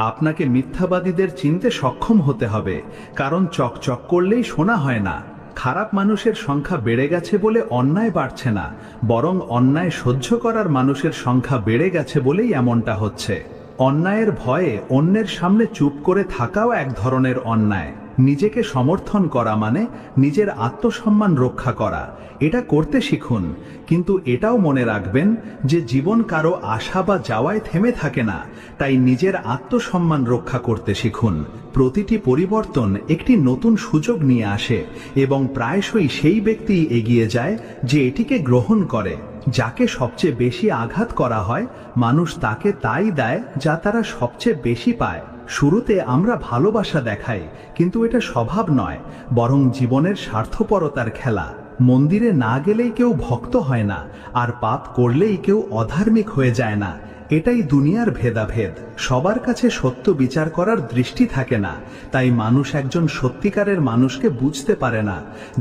আপনাকে মিথ্যাবাদীদের চিনতে সক্ষম হতে হবে, কারণ চকচক করলেই শোনা হয় না। খারাপ মানুষের সংখ্যা বেড়ে গেছে বলে অন্যায় বাড়ছে না, বরং অন্যায় সহ্য করার মানুষের সংখ্যা বেড়ে গেছে বলেই এমনটা হচ্ছে। অন্যায়ের ভয়ে অন্যের সামনে চুপ করে থাকাও এক ধরনের অন্যায়। নিজেকে সমর্থন করা মানে নিজের আত্মসম্মান রক্ষা করা। এটা করতে শিখুন, কিন্তু এটাও মনে রাখবেন যে জীবন কারো আশা বা যাওয়ায় থেমে থাকে না, তাই নিজের আত্মসম্মান রক্ষা করতে শিখুন। প্রতিটি পরিবর্তন একটি নতুন সুযোগ নিয়ে আসে এবং প্রায়শই সেই ব্যক্তি এগিয়ে যায় যে এটিকে গ্রহণ করে। যাকে সবচেয়ে বেশি আঘাত করা হয়, মানুষ তাকে তাই দেয় যা তারা সবচেয়ে বেশি পায়। শুরুতে আমরা ভালোবাসা দেখাই, কিন্তু এটা স্বভাব নয়, বরং জীবনের স্বার্থপরতার খেলা। মন্দিরে না গেলেই কেউ ভক্ত হয় না, আর পাপ করলেই কেউ অধার্মিক হয়ে যায় না। এটাই দুনিয়ার ভেদাভেদ। সবার কাছে সত্য বিচার করার দৃষ্টি থাকে না, তাই মানুষ একজন সত্যিকারের মানুষকে বুঝতে পারে না,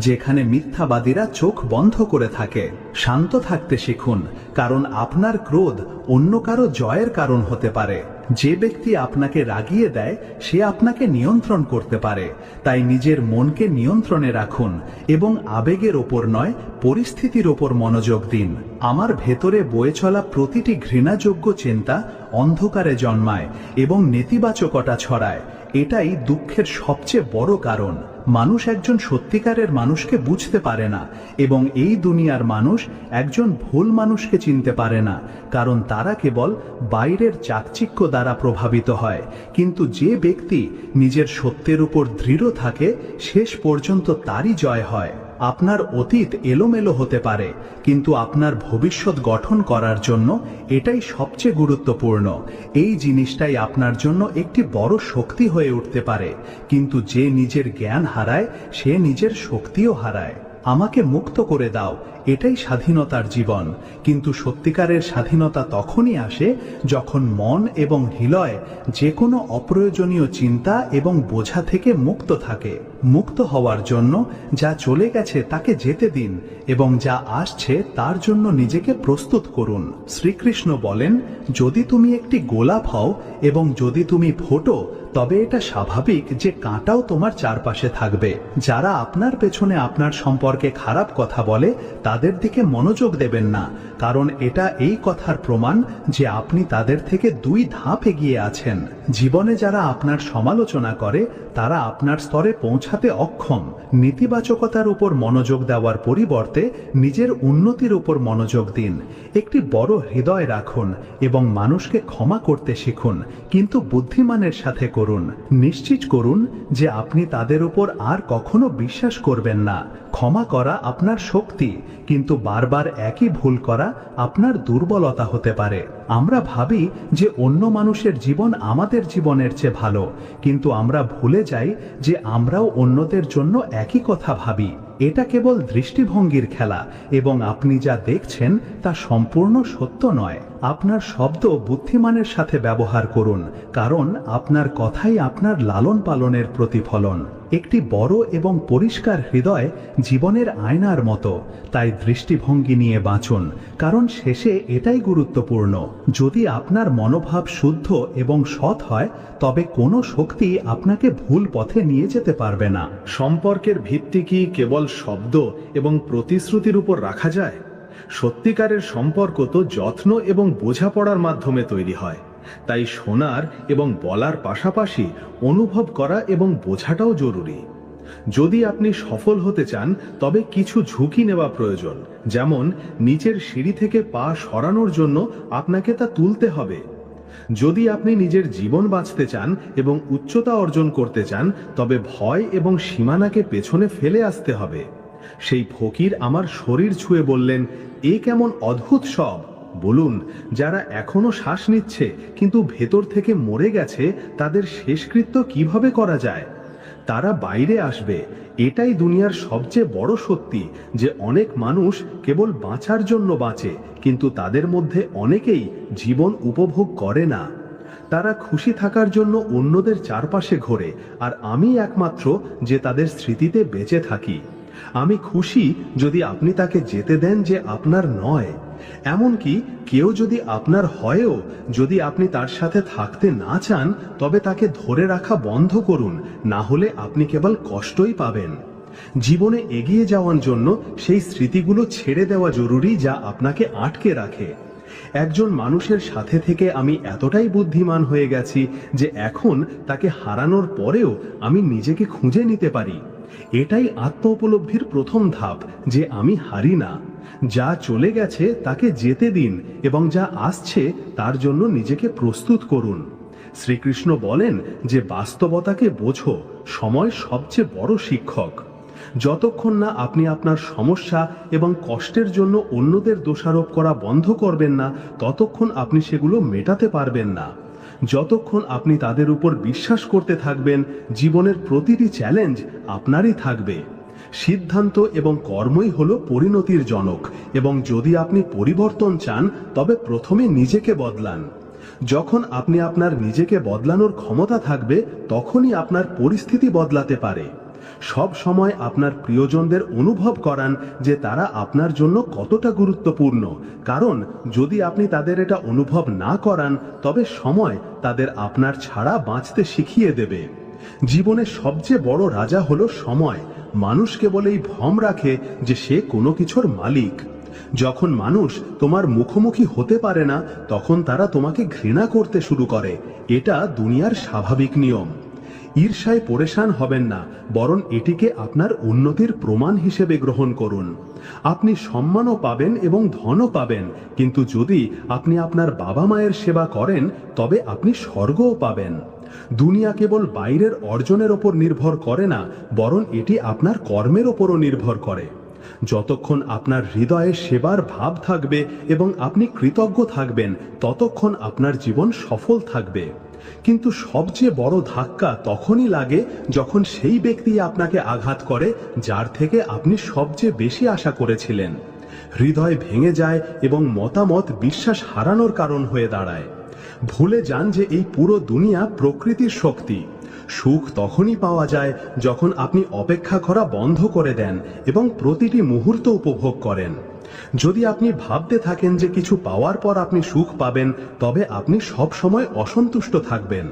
যেখানে মিথ্যাবাদীরা চোখ বন্ধ করে থাকে। শান্ত থাকতে শিখুন, কারণ আপনার ক্রোধ অন্য কারো জয়ের কারণ হতে পারে। যে ব্যক্তি আপনাকে রাগিয়ে দেয় সে আপনাকে নিয়ন্ত্রণ করতে পারে, তাই নিজের মনকে নিয়ন্ত্রণে রাখুন এবং আবেগের ওপর নয়, পরিস্থিতির ওপর মনোযোগ দিন। আমার ভেতরে বয়ে চলা প্রতিটি ঘৃণাযোগ্য চিন্তা অন্ধকারে জন্মায় এবং নেতিবাচকতা ছড়ায়। এটাই দুঃখের সবচেয়ে বড় কারণ। মানুষ একজন সত্যিকারের মানুষকে বুঝতে পারে না, এবং এই দুনিয়ার মানুষ একজন ভুল মানুষকে চিনতে পারে না, কারণ তারা কেবল বাইরের চাকচিক্য দ্বারা প্রভাবিত হয়। কিন্তু যে ব্যক্তি নিজের সত্যের উপর দৃঢ় থাকে, শেষ পর্যন্ত তারই জয় হয়। আপনার অতীত এলোমেলো হতে পারে, কিন্তু আপনার ভবিষ্যৎ গঠন করার জন্য এটাই সবচেয়ে গুরুত্বপূর্ণ। এই জিনিসটাই আপনার জন্য একটি বড় শক্তি হয়ে উঠতে পারে, কিন্তু যে নিজের জ্ঞান হারায় সে নিজের শক্তিও হারায়। আমাকে মুক্ত করে দাও, এটাই স্বাধীনতার জীবন। কিন্তু সত্যিকারের স্বাধীনতা তখনই আসে যখন মন এবং হৃদয় যে কোনো অপ্রয়োজনীয় চিন্তা এবং বোঝা থেকে মুক্ত থাকে। মুক্ত হওয়ার জন্য যা চলে গেছে তাকে যেতে দিন, এবং যা আসছে তার জন্য নিজেকে প্রস্তুত করুন। শ্রীকৃষ্ণ বলেন, যদি তুমি একটি গোলাপ হও এবং যদি তুমি ফোটো, তবে এটা স্বাভাবিক যে কাঁটাও তোমার চারপাশে থাকবে। যারা আপনার পেছনে আপনার সম্পর্কে খারাপ কথা বলে তাদের দিকে মনোযোগ দেবেন না, কারণ এটা এই কথার প্রমাণ যে আপনি তাদের থেকে 2 ধাপ এগিয়ে আছেন। জীবনে যারা আপনার সমালোচনা করে তারা আপনার স্তরে পৌঁছাতে অক্ষম। নেতিবাচকতার উপর মনোযোগ দেওয়ার পরিবর্তে নিজের উন্নতির উপর মনোযোগ দিন। একটি বড় হৃদয় রাখুন এবং মানুষকে ক্ষমা করতে শিখুন, কিন্তু বুদ্ধিমানের সাথে করুন। নিশ্চিত করুন যে আপনি তাদের উপর আর কখনো বিশ্বাস করবেন না। ক্ষমা করা আপনার শক্তি, কিন্তু বারবার একই ভুল করা আপনার দুর্বলতা হতে পারে। আমরা ভাবি যে অন্য মানুষের জীবন আমাদের জীবনের চেয়ে ভালো, কিন্তু আমরা ভুলে যাই যে আমরাও অন্যদের জন্য একই কথা ভাবি। এটা কেবল দৃষ্টিভঙ্গির খেলা, এবং আপনি যা দেখছেন তা সম্পূর্ণ সত্য নয়। আপনার শব্দ বুদ্ধিমানের সাথে ব্যবহার করুন, কারণ আপনার কথাই আপনার লালন পালনের প্রতিফলন। একটি বড় এবং পরিষ্কার হৃদয় জীবনের আয়নার মতো, তাই দৃষ্টিভঙ্গি নিয়ে বাঁচুন, কারণ শেষে এটাই গুরুত্বপূর্ণ। যদি আপনার মনোভাব শুদ্ধ এবং সৎ হয়, তবে কোনো শক্তি আপনাকে ভুল পথে নিয়ে যেতে পারবে না। সম্পর্কের ভিত্তি কি কেবল শব্দ এবং প্রতিশ্রুতির উপর রাখা যায়? সত্যিকারের সম্পর্ক তো যত্ন এবং বোঝাপড়ার মাধ্যমে তৈরি হয়। তাই শোনার এবং বলার পাশাপাশি অনুভব করা এবং বোঝাটাও জরুরি। যদি আপনি সফল হতে চান, তবে কিছু ঝুঁকি নেওয়া প্রয়োজন। যেমন নিচের সিঁড়ি থেকে পা সরানোর জন্য আপনাকে তা তুলতে হবে। যদি আপনি নিজের জীবন বাঁচতে চান এবং উচ্চতা অর্জন করতে চান, তবে ভয় এবং সীমানাকে পেছনে ফেলে আসতে হবে। সেই ফকির আমার শরীর ছুঁয়ে বললেন, এ কেমন অদ্ভুত সব। বলুন, যারা এখনো শ্বাস নিচ্ছে কিন্তু ভেতর থেকে মরে গেছে, তাদের শেষকৃত্য কিভাবে করা যায়? তারা বাইরে আসবে। এটাই দুনিয়ার সবচেয়ে বড় সত্যি, যে অনেক মানুষ কেবল বাঁচার জন্য বাঁচে, কিন্তু তাদের মধ্যে অনেকেই জীবন উপভোগ করে না। তারা খুশি থাকার জন্য অন্যদের চারপাশে ঘোরে, আর আমি একমাত্র যে তাদের স্মৃতিতে বেঁচে থাকি। আমি খুশি যদি আপনি তাকে যেতে দেন যে আপনার নয়। এমনকি কেউ যদি আপনার হয়ও, যদি আপনি তার সাথে থাকতে না চান, তবে তাকে ধরে রাখা বন্ধ করুন, না হলে আপনি কেবল কষ্টই পাবেন। জীবনে এগিয়ে যাওয়ার জন্য সেই স্মৃতিগুলো ছেড়ে দেওয়া জরুরি যা আপনাকে আটকে রাখে। একজন মানুষের সাথে থেকে আমি এতটাই বুদ্ধিমান হয়ে গেছি যে এখন তাকে হারানোর পরেও আমি নিজেকে খুঁজে নিতে পারি। এটাই আত্ম উপলব্ধির প্রথম ধাপ, যে আমি হারি না। যা চলে গেছে তাকে যেতে দিন এবং যা আসছে তার জন্য নিজেকে প্রস্তুত করুন। শ্রীকৃষ্ণ বলেন যে বাস্তবতাকে বোঝো, সময় সবচেয়ে বড় শিক্ষক। যতক্ষণ না আপনি আপনার সমস্যা এবং কষ্টের জন্য অন্যদের দোষারোপ করা বন্ধ করবেন না, ততক্ষণ আপনি সেগুলো মেটাতে পারবেন না। যতক্ষণ আপনি তাদের উপর বিশ্বাস করতে থাকবেন, জীবনের প্রতিটি চ্যালেঞ্জ আপনারই থাকবে। সিদ্ধান্ত এবং কর্মই হলো পরিণতির জনক, এবং যদি আপনি পরিবর্তন চান তবে প্রথমে নিজেকে বদলান। যখন আপনি আপনার নিজেকে বদলানোর ক্ষমতা থাকবে, তখনই আপনার পরিস্থিতি বদলাতে পারে। সব সময় আপনার প্রিয়জনদের অনুভব করান যে তারা আপনার জন্য কতটা গুরুত্বপূর্ণ, কারণ যদি আপনি তাদের এটা অনুভব না করান তবে সময় তাদের আপনার ছাড়া বাঁচতে শিখিয়ে দেবে। জীবনের সবচেয়ে বড় রাজা হলো সময়। মানুষ কেবল এই ভ্রম রাখে যে সে কোনো কিছুর মালিক। যখন মানুষ তোমার মুখোমুখি হতে পারে না, তখন তারা তোমাকে ঘৃণা করতে শুরু করে। এটা দুনিয়ার স্বাভাবিক নিয়ম। ঈর্ষায় পরেশান হবেন না, বরং এটিকে আপনার উন্নতির প্রমাণ হিসেবে গ্রহণ করুন। আপনি সম্মানও পাবেন এবং ধনও পাবেন, কিন্তু যদি আপনি আপনার বাবা মায়ের সেবা করেন তবে আপনি স্বর্গও পাবেন। দুনিয়া কেবল বাইরের অর্জনের ওপর নির্ভর করে না, বরং এটি আপনার কর্মের ওপরও নির্ভর করে। যতক্ষণ আপনার হৃদয়ে সেবার ভাব থাকবে এবং আপনি কৃতজ্ঞ থাকবেন, ততক্ষণ আপনার জীবন সফল থাকবে। কিন্তু সবচেয়ে বড় ধাক্কা তখনই লাগে যখন সেই ব্যক্তি আপনাকে আঘাত করে যার থেকে আপনি সবচেয়ে বেশি আশা করেছিলেন। হৃদয় ভেঙে যায় এবং মতামত বিশ্বাস হারানোর কারণ হয়ে দাঁড়ায়। ভুলে যান যে এই পুরো দুনিয়া প্রকৃতির শক্তি। সুখ তখনই পাওয়া যায় যখন আপনি অপেক্ষা করা বন্ধ করে দেন এবং প্রতিটি মুহূর্ত উপভোগ করেন। যদি আপনি ভাবতে থাকেন যে কিছু পাওয়ার পর আপনি সুখ পাবেন, তবে আপনি সব সময় অসন্তুষ্ট থাকবেন।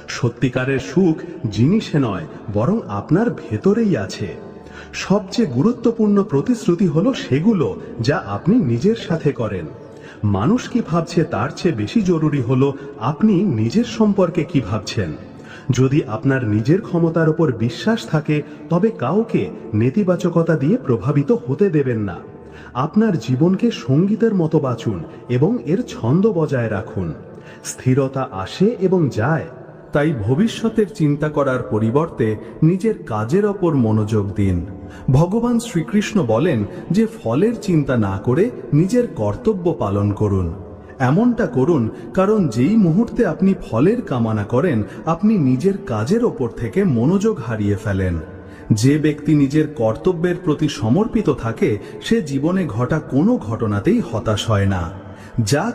সত্যিকারের সুখ জিনিসে নয়, বরং আপনার ভেতরেই আছে। সবচেয়ে গুরুত্বপূর্ণ প্রতিশ্রুতি হলো সেগুলো যা আপনি নিজের সাথে করেন। মানুষ কি ভাবছে তার চেয়ে বেশি জরুরি হলো আপনি নিজের সম্পর্কে কি ভাবছেন। যদি আপনার নিজের ক্ষমতার উপর বিশ্বাস থাকে, তবে কাউকে নেতিবাচকতা দিয়ে প্রভাবিত হতে দেবেন না। আপনার জীবনকে সঙ্গীতের মতো বাঁচুন এবং এর ছন্দ বজায় রাখুন। স্থিরতা আসে এবং যায়। তাই ভবিষ্যতের চিন্তা করার পরিবর্তে নিজের কাজের ওপর মনোযোগ দিন। ভগবান শ্রীকৃষ্ণ বলেন যে ফলের চিন্তা না করে নিজের কর্তব্য পালন করুন। এমনটা করুন কারণ যেই মুহূর্তে আপনি ফলের কামনা করেন, আপনি নিজের কাজের ওপর থেকে মনোযোগ হারিয়ে ফেলেন। যে ব্যক্তি নিজের কর্তব্যের প্রতি সমর্পিত থাকে, সে জীবনে ঘটা কোনো ঘটনাতেই হতাশ হয় না। যা